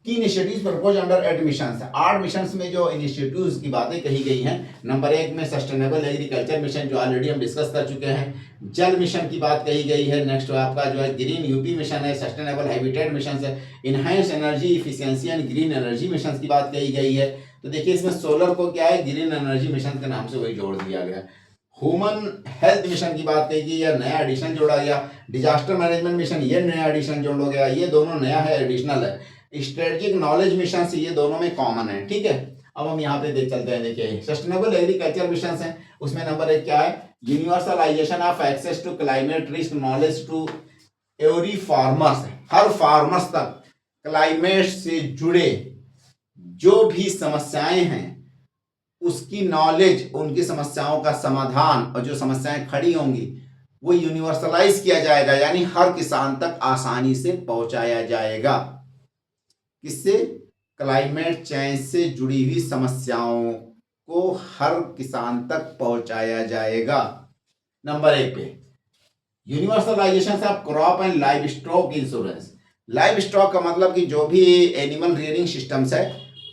की initiatives propose under 8 missions. 8 missions में जो इनिशिएटिव्स की बातें कही गई हैं, नंबर 1 में सस्टेनेबल एग्रीकल्चर मिशन जो ऑलरेडी हम डिस्कस कर चुके हैं। जल मिशन की बात कही गई है। नेक्स्ट आपका जो है ग्रीन यूपी मिशन है, सस्टेनेबल हैबिटेट मिशन है, enhance energy efficiency and green energy mission की बात कही गई है। तो देखिए इसमें सोलर को क्या है, ग्रीन एनर्जी मिशन के नाम से वही जोड़ दिया गया। ह्यूमन हेल्थ मिशन की बात कही गई, या नया एडिशन जोड़ा गया। डिजास्टर मैनेजमेंट मिशन, ये नया एडिशन जोड़ा गया, ये दोनों नया है, एडिशनल है। स्ट्रेटेजिक नॉलेज मिशन से ये दोनों में कॉमन है, ठीक है। अब हम यहाँ पे देख चलते हैं, देखिए सस्टेनेबल एग्रीकल्चर मिशन है, उसमें नंबर 1 क्या है, universalisation of access to climate risk knowledge to every farmers. हर फार्मर्स तक क्लाइमेट से जुड़े जो भी समस्याएं हैं उसकी नॉलेज, उनकी समस्याओं का समाधान, और जो समस्याएं खड़ी होंगी वो यूनिवर्सलाइज किया जाएगा, यानी हर किसान तक आसानी से पहुंचाया जाएगा। किससे, क्लाइमेट चेंज से जुड़ी हुई समस्याओं को हर किसान तक पहुंचाया जाएगा। नंबर 1 पे universalization of crop and live stock insurance. Live stock का मतलब कि जो भी एनिमल रियरिंग सिस्टम्स है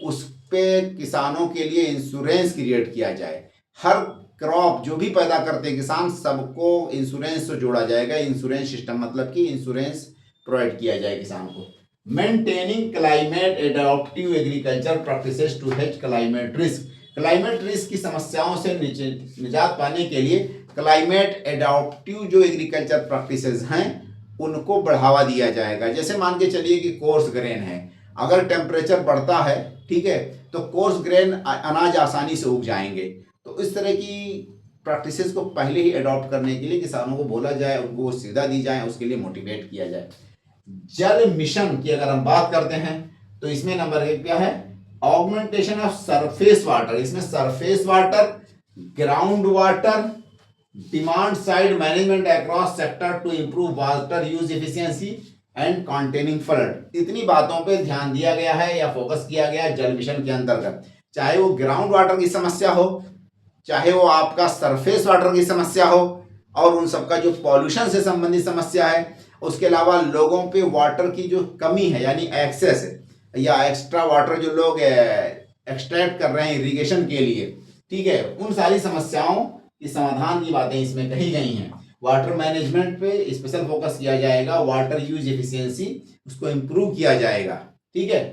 उस पे किसानों के लिए इंश्योरेंस क्रिएट किया जाए। हर क्रॉप जो भी पैदा करते हैं किसान, सबको इंश्योरेंस से जोड़ा जाएगा। इंश्योरेंस सिस्टम मतलब कि इंश्योरेंस प्रोवाइड किया जाए किसान को। Maintaining climate adaptive agriculture practices to hedge climate risk. Climate risk की समस्याओं से निजात पाने के लिए क्लाइमेट एडाप्टिव जो एग्रीकल्चर प्रैक्टिसेस हैं उनको बढ़ावा दिया जाएगा। जैसे मान के चलिए कि कोर्स ग्रेन है, अगर टेम्परेचर बढ़ता है, ठीक है, तो कोर्स ग्रेन अनाज आसानी से उग जाएंगे। तो इस तरह की प्रैक्टिसेस को पहले ही अडॉप्ट करने के लिए किसानों को बोला जाए, उनको सुविधा दी जाए, उसके लिए मोटिवेट किया जाए। जल मिशन की अगर हम बात करते हैं तो इसमें नंबर 1 क्या है, ऑगमेंटेशन ऑफ सरफेस वाटर। इसमें surface water, ground water, demand side management across sector to improve water use efficiency and containing flood, इतनी बातों पे ध्यान दिया गया है या फोकस किया गया है जल मिशन के अंतर्गत। चाहे वो ग्राउंड वाटर की समस्या हो, चाहे वो आपका सरफेस वाटर की समस्या हो, और उन सबका जो पॉल्यूशन से संबंधित समस्या है, उसके अलावा लोगों पे वाटर की जो कमी है यानी एक्सेस या एक्स्ट्रा वाटर जो लोग एक्सट्रैक्ट कर रहे हैं इरिगेशन के लिए, ठीक है, उन सारी समस्याओं की समाधान की बातें इसमें कही गई हैं। वाटर मैनेजमेंट पे स्पेशल फोकस किया जाएगा, वाटर यूज एफिशिएंसी उसको इम्प्रूव किया जाएगा, ठीक है।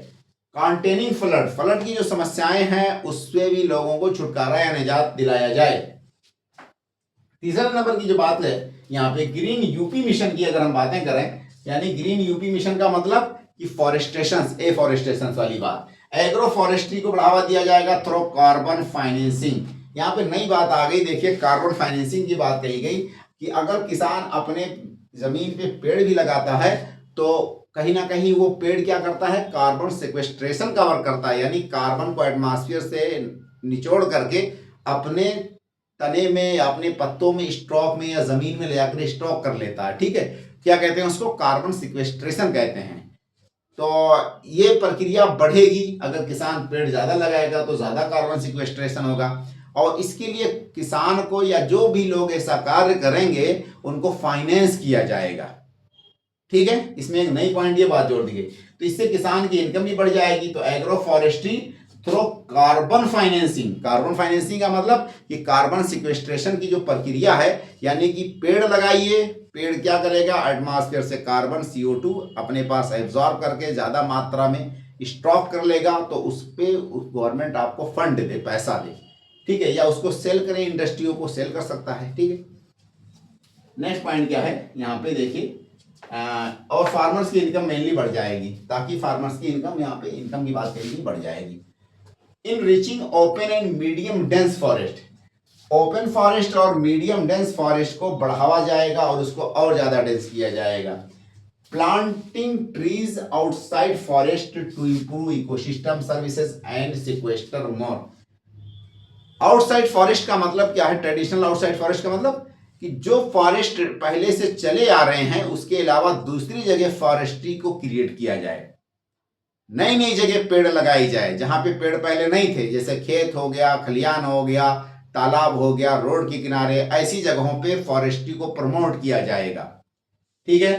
कंटेनिंग फ्लड, फ्लड की जो समस्याएं हैं उससे भी लोगों को छुटकारा या निजात दिलाया जाए। तीसरा नंबर की जो बात है यहाँ पे ग्रीन यूपी मिशन की अगर हम बातें करें, यानी ग्रीन यूपी मिशन का मतलब कि फॉरेस्टेशन, एफॉरेस्टेशन वाली बात, एग्रो फॉरेस्ट्री को बढ़ावा दिया जाएगा थ्रू कार्बन फाइनेंसिंग। यहाँ पे नई बात आ गई, देखिए कार्बन फाइनेंसिंग की बात कही गई कि अगर किसान अपने जमीन पे पेड़ भी लगाता है तो कहीं ना कहीं वो पेड़ क्या करता है, कार्बन सिक्वेस्ट्रेशन कवर करता है, यानी कार्बन को एटमॉस्फेयर से निचोड़ करके अपने तने में या अपने पत्तों में, स्टॉक में या जमीन में ले जाकर स्टॉक कर लेता है, ठीक है। क्या कहते हैं उसको, कार्बन सिक्वेस्ट्रेशन कहते हैं। तो ये प्रक्रिया बढ़ेगी, अगर किसान पेड़ ज्यादा लगाएगा तो ज्यादा कार्बन सिक्वेस्ट्रेशन होगा, और इसके लिए किसान को या जो भी लोग ऐसा कार्य करेंगे उनको फाइनेंस किया जाएगा, ठीक है। इसमें एक नई पॉइंट ये बात जोड़ दी गई, तो इससे किसान की इनकम भी बढ़ जाएगी। तो agro forestry through carbon financing, carbon financing का मतलब कि कार्बन सिक्वेस्ट्रेशन की जो प्रक्रिया है, यानी कि पेड़ लगाइए, पेड़ क्या करेगा, एटमॉस्फेयर से कार्बन CO2 अपने पास एब्जॉर्ब करके ज्यादा मात्रा में स्टॉक कर लेगा, तो उस पे गवर्नमेंट आपको फंड दे, पैसा दे, ठीक है, या उसको सेल करें, इंडस्ट्रियों को सेल कर सकता है, ठीक है। नेक्स्ट पॉइंट क्या है यहाँ पे देखिए, और फार्मर्स की इनकम मेनली बढ़ जाएगी, ताकि फार्मर्स की इनकम, यहाँ पे इनकम की बात करेंगे, बढ़ जाएगी। इन reaching open and medium dense forest, open forest और मीडियम डेंस फॉरेस्ट को बढ़ावा जाएगा और उसको और ज्यादा डेंस किया जाएगा। Planting trees outside forest to improve ecosystem services and sequester more. Outside forest का मतलब क्या है, ट्रेडिशनल आउटसाइड फॉरेस्ट का मतलब कि जो फॉरेस्ट पहले से चले आ रहे हैं उसके अलावा दूसरी जगह फॉरेस्ट्री को क्रिएट किया जाए, नई नई जगह पेड़ लगाई जाए जहां पे पेड़ पहले नहीं थे, जैसे खेत हो गया, खलियान हो गया, तालाब हो गया, रोड के किनारे, ऐसी जगहों पे फॉरेस्ट्री को प्रमोट किया जाएगा, ठीक है।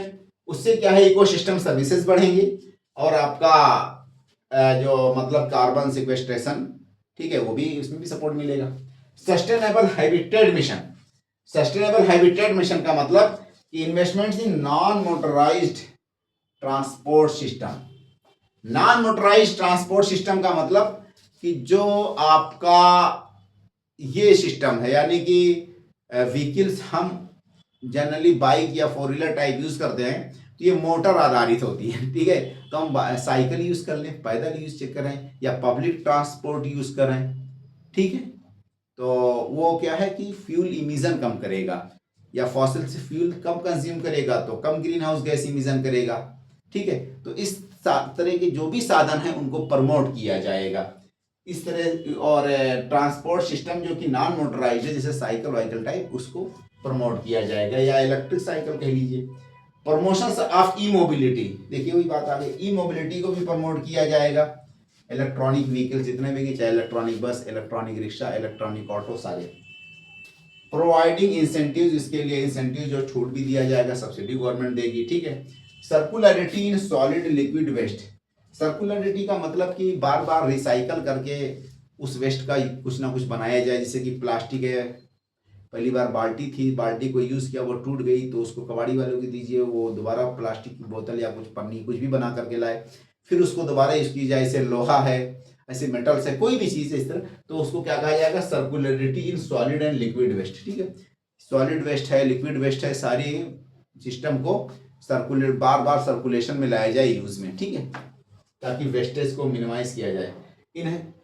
उससे क्या है, इकोसिस्टम सर्विसेज बढ़ेंगे और आपका जो मतलब कार्बन सिक्वेस्ट्रेशन, ठीक है, वो भी, उसमें भी सपोर्ट मिलेगा। Sustainable habitat mission, sustainable habitat mission का मतलब कि investments in non motorised transport system. Non motorised transport system का मतलब कि जो आपका ये सिस्टम है, यानी कि व्हीकल्स हम जनरली बाइक या 4 व्हीलर टाइप यूज करते हैं, तो ये मोटर आधारित होती है, ठीक है। तो हम साइकिल यूज कर लें, पैदल यूज करें या पब्लिक ट्रांसपोर्ट यूज करें, ठीक है। तो वो क्या है कि फ्यूल इमिशन कम करेगा, या फॉसिल से फ्यूल कम कंज्यूम करेगा तो कम ग्रीन हाउस गैस इमिशन करेगा, ठीक है। तो इस तरह के जो भी साधन हैं उनको प्रमोट किया जाएगा इस तरह, और ट्रांसपोर्ट सिस्टम जो कि नॉन मोटराइज है, जैसे साइकिल वाइकल टाइप, उसको प्रमोट किया जाएगा, या इलेक्ट्रिक साइकिल कह लीजिए। प्रमोशन ऑफ ई मोबिलिटी, देखिए वही बात आ गई, ई मोबिलिटी को भी प्रमोट किया जाएगा। इलेक्ट्रॉनिक व्हीकल जितने भी, चाहे इलेक्ट्रॉनिक बस, इलेक्ट्रॉनिक रिक्शा, इलेक्ट्रॉनिक ऑटो, सारे। प्रोवाइडिंग इंसेंटिव्स, इसके लिए इंसेंटिव जो छूट भी दिया जाएगा, सब्सिडी गवर्नमेंट देगी, ठीक है। सर्कुलरिटी इन सॉलिड लिक्विड वेस्ट, सर्कुलरिटी का मतलब कि बार बार रिसाइकल करके उस वेस्ट का कुछ ना कुछ बनाया जाए, जैसे कि प्लास्टिक है, पहली बार बाल्टी थी, बाल्टी को यूज़ किया, वो टूट गई तो उसको कबाड़ी वालों को दीजिए, वो दोबारा प्लास्टिक की बोतल या कुछ पन्नी कुछ भी बना करके लाए, फिर उसको दोबारा यूज़ की जाए। ऐसे लोहा है, ऐसे मेटल्स है, कोई भी चीज़ है इस तरह, तो उसको क्या कहा जाएगा, circularity in solid and liquid waste. ठीक है, सॉलिड वेस्ट है, लिक्विड वेस्ट है, सारी सिस्टम को सर्कुलेट बार बार सर्कुलेशन में लाया जाए यूज में। ठीक है, ताकि वेस्टेज को मिनिमाइज किया जाए।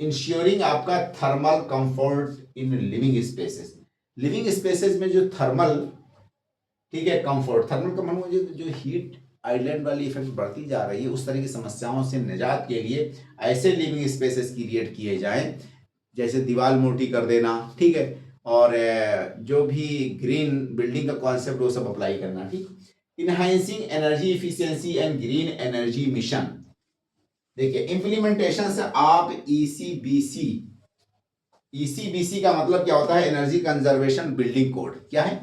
इंश्योरिंग आपका thermal comfort in living spaces. Living spaces में जो थर्मल, ठीक है, कंफर्ट, थर्मल का मतलब जो हीट आइलैंड वाली इफेक्ट बढ़ती जा रही है, उस तरह की समस्याओं से निजात के लिए ऐसे लिविंग स्पेसेस क्रिएट किए जाएं, जैसे दीवार मोटी कर देना, ठीक है, और जो भी ग्रीन बिल्डिंग का कॉन्सेप्ट वो सब अप्लाई करना। ठीक, enhancing energy efficiency and green energy mission. देखिए इंप्लीमेंटेशन से आप ईसीबीसी का मतलब क्या होता है, एनर्जी कंजर्वेशन बिल्डिंग कोड। क्या है,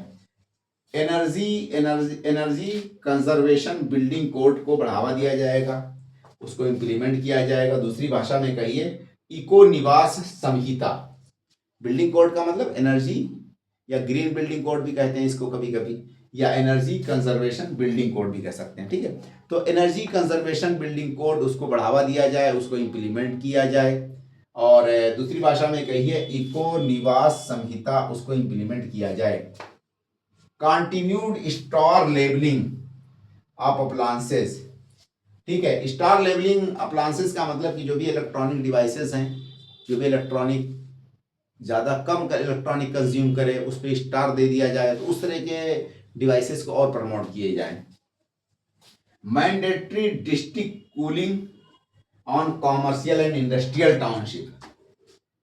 एनर्जी कंजर्वेशन बिल्डिंग कोड को बढ़ावा दिया जाएगा, उसको इंप्लीमेंट किया जाएगा। दूसरी भाषा में कहिए इको निवास संहिता। बिल्डिंग कोड का मतलब एनर्जी या ग्रीन बिल्डिंग कोड भी कहते हैं इसको कभी कभी, या एनर्जी कंजर्वेशन बिल्डिंग कोड भी कह सकते हैं। ठीक है, तो एनर्जी कंजर्वेशन बिल्डिंग कोड, उसको बढ़ावा दिया जाए, उसको इंप्लीमेंट किया जाए। और दूसरी भाषा में कहिए इको निवास संहिता, उसको इंप्लीमेंट किया जाए। Continued star labelling of appliances. ठीक है, स्टार लेबलिंग अप्लायंसेस का मतलब कि जो भी इलेक्ट्रॉनिक डिवाइसेस हैं, जो भी इलेक्ट्रॉनिक ज़्यादा कम इलेक्ट्रॉनिक कंज्यूम करे, उस पर स्टार दे दिया जाए, तो उस तरह के डिवाइसेस को और प्रमोट किए जाए। Mandatory district cooling on commercial and industrial township.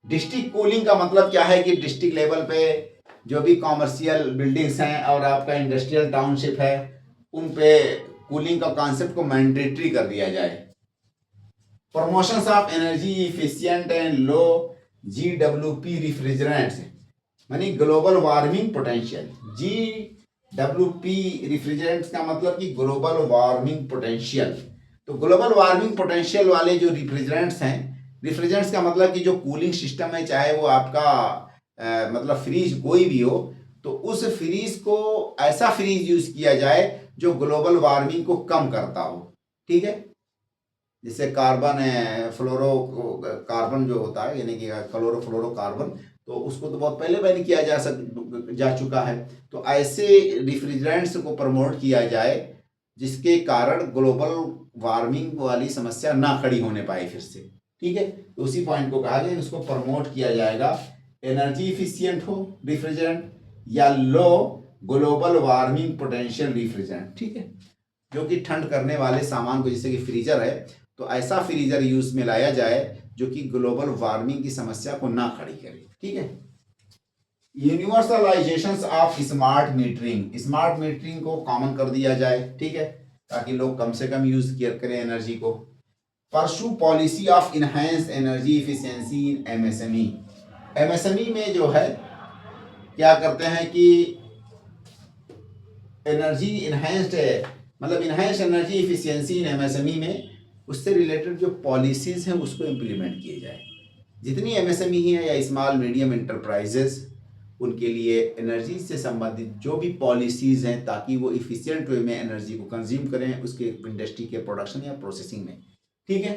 District cooling का मतलब क्या है कि डिस्ट्रिक्ट लेवल पे जो भी कॉमर्शियल बिल्डिंग्स हैं और आपका इंडस्ट्रियल टाउनशिप है, उन पे कूलिंग का कॉन्सेप्ट को मैंडेटरी कर दिया जाए। Promotions of energy efficient and low GWP रिफ्रिजरेंट्स, यानी ग्लोबल वार्मिंग पोटेंशियल। GWP रिफ्रिजरेंट्स का मतलब कि ग्लोबल वार्मिंग पोटेंशियल। तो ग्लोबल वार्मिंग पोटेंशियल वाले जो रिफ्रिजरेंट्स हैं, रिफ्रिजरेंट्स का मतलब कि जो कूलिंग सिस्टम है, चाहे वो आपका मतलब फ्रीज कोई भी हो, तो उस फ्रीज को ऐसा फ्रीज यूज किया जाए जो ग्लोबल वार्मिंग को कम करता हो। ठीक है, जैसे कार्बन है, फ्लोरो कार्बन जो होता है, यानी कि क्लोरोफ्लोरोकार्बन, तो उसको तो बहुत पहले बैन किया जा चुका है। तो ऐसे रिफ्रिजरेंट्स को प्रमोट किया जाए जिसके कारण ग्लोबल वार्मिंग वाली समस्या ना खड़ी होने पाए फिर से। ठीक है, तो उसी पॉइंट को कहा गया, इसको प्रमोट किया जाएगा। एनर्जी इफिशियंट हो रिफ्रिजरेंट या लो ग्लोबल वार्मिंग पोटेंशियल रिफ्रिजरेंट। ठीक है, जो कि ठंड करने वाले सामान को, जैसे कि फ्रीजर है, तो ऐसा फ्रीजर यूज में लाया जाए जो कि ग्लोबल वार्मिंग की समस्या को ना खड़ी करे। ठीक है, universalisation of smart metering. Smart metering को कॉमन कर दिया जाए, ठीक है, ताकि लोग कम से कम यूज करें एनर्जी को। Pursue policy of enhance energy efficiency in MSME। MSME में जो है क्या करते हैं कि एनर्जी इनहेंस्ड है, मतलब enhanced energy efficiency in MSME में उससे रिलेटेड जो पॉलिसीज हैं उसको इम्प्लीमेंट किए जाए। जितनी MSME हैं या स्मॉल मीडियम एंटरप्राइजेस, उनके लिए एनर्जी से संबंधित जो भी पॉलिसीज हैं, ताकि वो इफिशियंट वे में एनर्जी को कंज्यूम करें उसके इंडस्ट्री के प्रोडक्शन या प्रोसेसिंग में। ठीक है,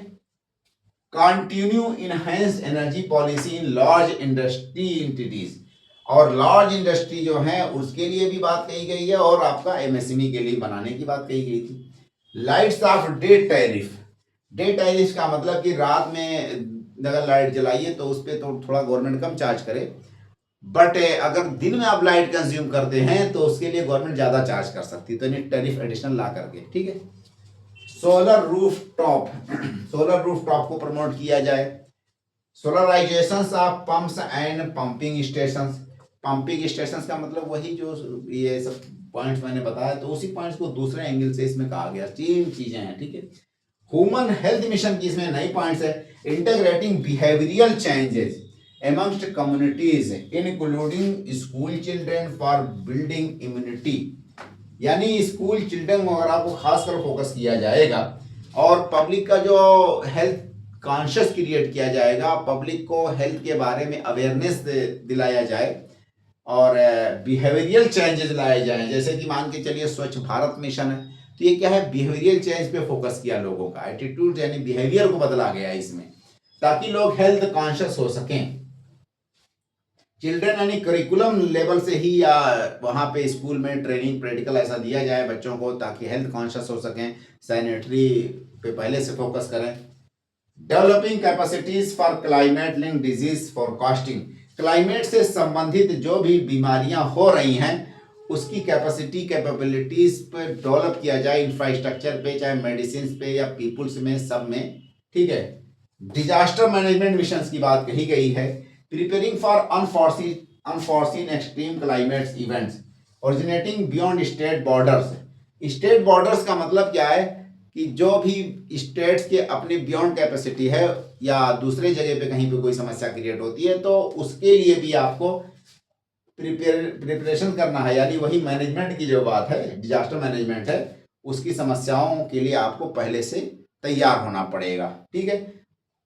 continue enhance energy policy in large industry entities. और लार्ज इंडस्ट्री जो है उसके लिए भी बात कही गई है, और आपका MSME के लिए बनाने की बात कही गई थी। Lights off day tariff. Day tariff का मतलब कि रात में अगर लाइट जलाइए तो उस पर तो थोड़ा गवर्नमेंट कम चार्ज करे, बट अगर दिन में आप लाइट कंज्यूम करते हैं तो उसके लिए गवर्नमेंट ज़्यादा चार्ज कर सकती है, तो यानी टैरिफ एडिशनल ला करके। ठीक है, सोलर रूफ टॉप को प्रमोट किया जाए। Solarisation of pumps and pumping station. Pumping station का मतलब वही जो ये सब पॉइंट्स मैंने बताया, तो उसी पॉइंट्स को दूसरे एंगल से इसमें कहा गया। 3 चीजें हैं। ठीक है, ह्यूमन हेल्थ मिशन की इसमें नई पॉइंट्स है। Integrating behavioural changes amongst communities including school children for building immunity. यानी स्कूल चिल्ड्रेन वगैरह को खासकर फोकस किया जाएगा, और पब्लिक का जो हेल्थ कॉन्शियस क्रिएट किया जाएगा, पब्लिक को हेल्थ के बारे में अवेयरनेस दिलाया जाए, और बिहेवियरल चेंजेस लाए जाएं, जैसे कि मान के चलिए स्वच्छ भारत मिशन है, तो ये क्या है, बिहेवियरल चेंज पे फोकस किया, लोगों का एटीट्यूड यानी बिहेवियर को बदला गया इसमें, ताकि लोग हेल्थ कॉन्शियस हो सकें। चिल्ड्रन यानी करिकुलम लेवल से ही या वहाँ पे स्कूल में ट्रेनिंग प्रैक्टिकल ऐसा दिया जाए बच्चों को, ताकि हेल्थ कॉन्शियस हो सकें, सैनिटरी पे पहले से फोकस करें। Developing capacities for climate link disease forecasting, climate से संबंधित जो भी बीमारियां हो रही हैं उसकी कैपेबिलिटीज पे डेवलप किया जाए, इंफ्रास्ट्रक्चर पे, चाहे मेडिसिन पे या पीपुल्स में, सब में, ठीक है। डिजास्टर मैनेजमेंट मिशन की बात कही गई है। Preparing for unforeseen extreme climate events originating beyond state borders. State borders का मतलब क्या है कि जो भी स्टेट्स के अपनी बियॉन्ड कैपेसिटी है या दूसरे जगह पे कहीं पे कोई समस्या क्रिएट होती है, तो उसके लिए भी आपको प्रिपरेशन करना है, यानी वही मैनेजमेंट की जो बात है, डिजास्टर मैनेजमेंट है, उसकी समस्याओं के लिए आपको पहले से तैयार होना पड़ेगा, ठीक है।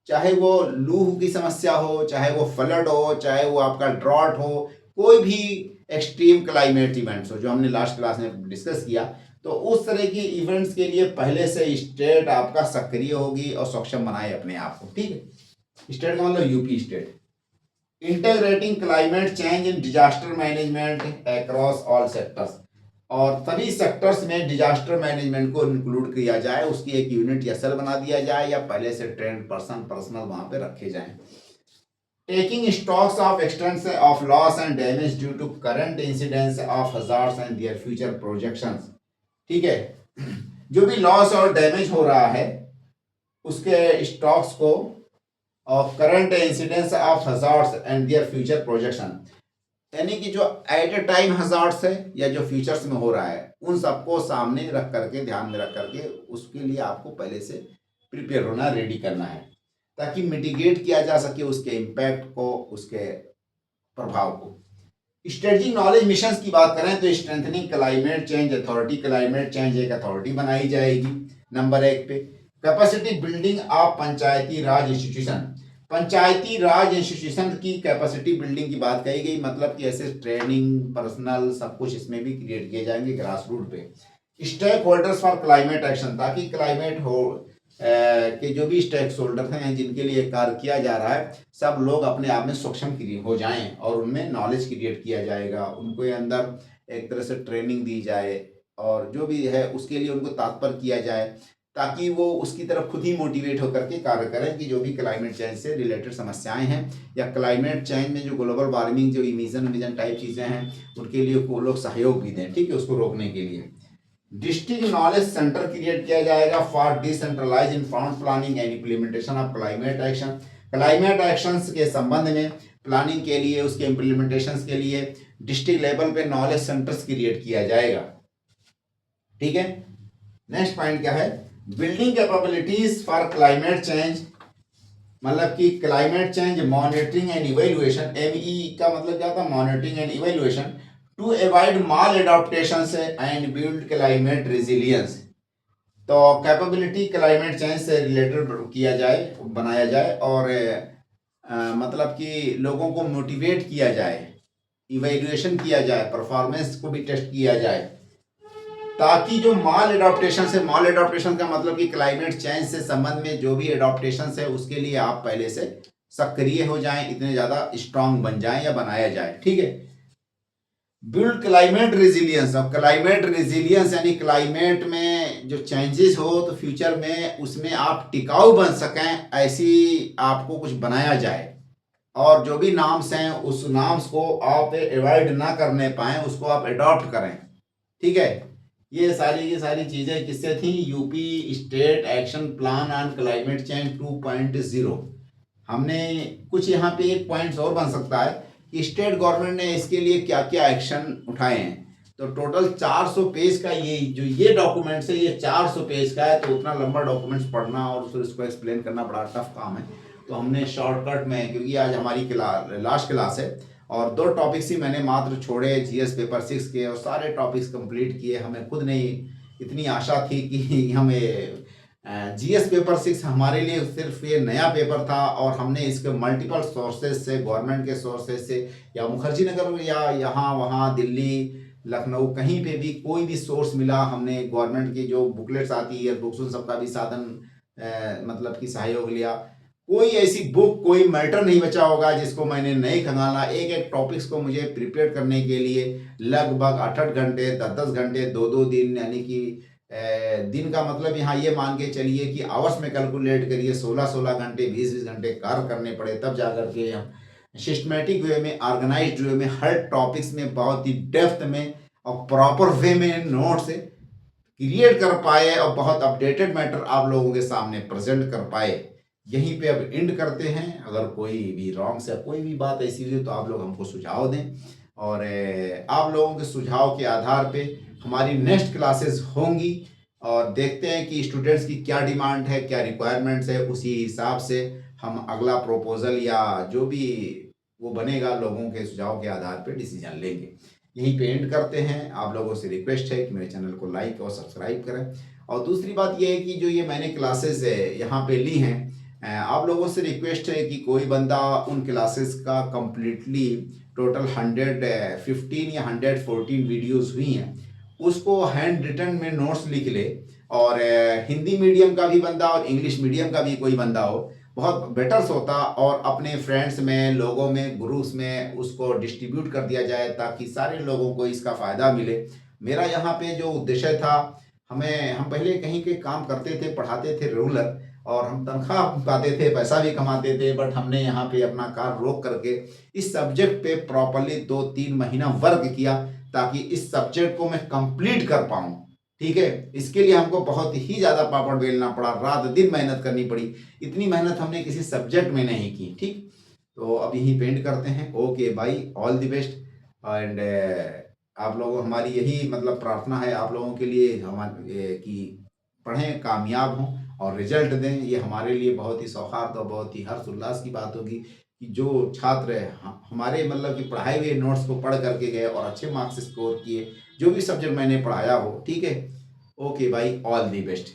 चाहे वो लूह की समस्या हो, चाहे वो फ्लड हो, चाहे वो आपका ड्रॉट हो, कोई भी एक्सट्रीम क्लाइमेट इवेंट्स हो, जो हमने लास्ट क्लास में डिस्कस किया, तो उस तरह की इवेंट्स के लिए पहले से स्टेट आपका सक्रिय होगी और सक्षम बनाए अपने आप को, ठीक है। स्टेट का मतलब UP state. Integrating climate change in disaster management across all sectors, और सभी सेक्टर्स में डिजास्टर मैनेजमेंट को इंक्लूड किया जाए, उसकी एक यूनिट या सेल बना दिया जाए, या पहले से ट्रेंड पर्सनल वहां पे रखे जाएं। Taking stocks of extent of loss and damage due to current incidents of hazards and their future projections, ठीक है। जो भी लॉस और डैमेज हो रहा है उसके स्टॉक्स को, of current incidents of hazards and their future projection, यानी कि जो एट ए टाइम हजार्ड्स है या जो फ्यूचर्स में हो रहा है, उन सबको सामने रख करके, ध्यान में रख करके, उसके लिए आपको पहले से प्रिपेयर होना, रेडी करना है, ताकि मिटिगेट किया जा सके उसके इम्पैक्ट को, उसके प्रभाव को। स्ट्रेटेजिक नॉलेज मिशंस की बात करें तो strengthening climate change authority, climate change एक अथॉरिटी बनाई जाएगी नंबर 1 पे। Capacity building of Panchayati Raj institution, Panchayati Raj institution की कैपेसिटी बिल्डिंग की बात कही गई, मतलब कि ऐसे ट्रेनिंग, पर्सनल, सब कुछ इसमें भी क्रिएट किए जाएंगे ग्रास रूट पे। Stakeholders for climate action, ताकि क्लाइमेट हो के जो भी स्टेक होल्डर हैं जिनके लिए कार्य किया जा रहा है, सब लोग अपने आप में सक्षम हो जाएं और उनमें नॉलेज क्रिएट किया जाएगा, उनको अंदर एक तरह से ट्रेनिंग दी जाए, और जो भी है उसके लिए उनको तत्पर किया जाए, ताकि वो उसकी तरफ खुद ही मोटिवेट होकर के कार्य करें कि जो भी क्लाइमेट चेंज से रिलेटेड समस्याएं हैं, या क्लाइमेट चेंज में जो ग्लोबल वार्मिंग, जो इमिशन टाइप चीज़ें हैं, उनके लिए वो लोग सहयोग भी दें, ठीक है, उसको रोकने के लिए। डिस्ट्रिक्ट नॉलेज सेंटर क्रिएट किया जाएगा for decentralise informed planning and implementation of climate action, climate actions के संबंध में प्लानिंग के लिए, उसके इम्प्लीमेंटेशन के लिए डिस्ट्रिक्ट लेवल पे नॉलेज सेंटर्स क्रिएट किया जाएगा, ठीक है। नेक्स्ट पॉइंट क्या है, building capabilities for climate change, मतलब कि climate change monitoring and evaluation, MEE का मतलब क्या था, monitoring and evaluation, to avoid maladaptation and build climate resilience. तो कैपेबिलिटी क्लाइमेट चेंज से रिलेटेड किया जाए, बनाया जाए, और मतलब कि लोगों को मोटिवेट किया जाए, इवेल्युएशन किया जाए, परफॉर्मेंस को भी टेस्ट किया जाए, ताकि जो माल एडॉप्टेशन का मतलब कि क्लाइमेट चेंज से संबंध में जो भी एडॉप्टेशन है उसके लिए आप पहले से सक्रिय हो जाएं, इतने ज़्यादा स्ट्रांग बन जाएं या बनाया जाए, ठीक है। बिल्ड क्लाइमेट रेजिलियंस, और क्लाइमेट रेजिलियंस यानी क्लाइमेट में जो चेंजेस हो तो फ्यूचर में उसमें आप टिकाऊ बन सकें, ऐसी आपको कुछ बनाया जाए, और जो भी नाम्स हैं उस नाम्स को आप अवॉइड ना करने पाएँ, उसको आप अडॉप्ट करें, ठीक है। ये सारी की सारी चीज़ें किससे थी, UP state action plan on climate change 2.0। हमने कुछ यहाँ पे एक पॉइंट्स और बन सकता है कि स्टेट गवर्नमेंट ने इसके लिए क्या क्या एक्शन उठाए हैं। तो टोटल 400 पेज का ये डॉक्यूमेंट्स है, ये 400 पेज का है, तो उतना लंबा डॉक्यूमेंट्स पढ़ना और फिर उसको एक्सप्लेन करना बड़ा टफ काम है। तो हमने शॉर्टकट में, क्योंकि आज हमारी लास्ट क्लास है और 2 टॉपिक्स ही मैंने मात्र छोड़े, GS पेपर 6 के, और सारे टॉपिक्स कंप्लीट किए। हमें खुद नहीं इतनी आशा थी कि हमें जीएस पेपर 6 हमारे लिए सिर्फ ये नया पेपर था और हमने इसके मल्टीपल सोर्सेज से, गवर्नमेंट के सोर्सेज से या मुखर्जी नगर या यहाँ वहाँ दिल्ली लखनऊ कहीं पे भी कोई भी सोर्स मिला, हमने गवर्नमेंट की जो बुकलेट्स आती है, बुक्स, उन सबका भी साधन मतलब कि सहयोग लिया। कोई ऐसी बुक, कोई मैटर नहीं बचा होगा जिसको मैंने नहीं खंगाला। एक एक टॉपिक्स को मुझे प्रिपेयर करने के लिए लगभग 8-8 घंटे, 10-10 घंटे, 2-2 दिन, यानी कि दिन का मतलब यहाँ ये मान के चलिए कि आवर्स में कैलकुलेट करिए, 16-16 घंटे, 20-20 घंटे कार्य करने पड़े, तब जाकर के हम सिस्टमेटिक वे में, ऑर्गेनाइज्ड वे में, हर टॉपिक्स में बहुत ही डेप्थ में और प्रॉपर वे में नोट्स क्रिएट कर पाए और बहुत अपडेटेड मैटर आप लोगों के सामने प्रेजेंट कर पाए। यहीं पे अब एंड करते हैं। अगर कोई भी रॉन्ग से कोई भी बात ऐसी हुई तो आप लोग हमको सुझाव दें और आप लोगों के सुझाव के आधार पे हमारी नेक्स्ट क्लासेस होंगी और देखते हैं कि स्टूडेंट्स की क्या डिमांड है, क्या रिक्वायरमेंट्स है, उसी हिसाब से हम अगला प्रपोजल या जो भी वो बनेगा लोगों के सुझाव के आधार पे डिसीजन लेंगे। यहीं पे एंड करते हैं। आप लोगों से रिक्वेस्ट है कि मेरे चैनल को लाइक और सब्सक्राइब करें। और दूसरी बात ये है कि जो ये मैंने क्लासेस यहाँ पे ली हैं, आप लोगों से रिक्वेस्ट है कि कोई बंदा उन क्लासेस का कंप्लीटली टोटल 115 या 114 वीडियोस हुई हैं, उसको हैंड रिटन में नोट्स लिख ले। और हिंदी मीडियम का भी बंदा और इंग्लिश मीडियम का भी कोई बंदा हो, बहुत बेटर्स होता, और अपने फ्रेंड्स में, लोगों में, ग्रुप्स में उसको डिस्ट्रीब्यूट कर दिया जाए ताकि सारे लोगों को इसका फ़ायदा मिले। मेरा यहाँ पे जो उद्देश्य था, हम पहले कहीं के काम करते थे, पढ़ाते थे रेगुलर, और हम तनख्वाह पाते थे, पैसा भी कमाते थे, बट हमने यहाँ पे अपना कार्य रोक करके इस सब्जेक्ट पे प्रॉपरली 2-3 महीना वर्क किया ताकि इस सब्जेक्ट को मैं कंप्लीट कर पाऊँ। ठीक है, इसके लिए हमको बहुत ही ज़्यादा पापड़ बेलना पड़ा, रात दिन मेहनत करनी पड़ी। इतनी मेहनत हमने किसी सब्जेक्ट में नहीं की। ठीक, तो अब यही पेंड करते हैं। ओके भाई, ऑल द बेस्ट। एंड आप लोगों, हमारी यही मतलब प्रार्थना है आप लोगों के लिए हमारे कि पढ़ें, कामयाब हों और रिजल्ट दें। ये हमारे लिए बहुत ही सौहार्द और बहुत ही हर्ष उल्लास की बात होगी कि जो छात्र हमारे मतलब कि पढ़ाए हुए नोट्स को पढ़ करके गए और अच्छे मार्क्स स्कोर किए, जो भी सब्जेक्ट मैंने पढ़ाया हो। ठीक है, ओके भाई, ऑल दी बेस्ट।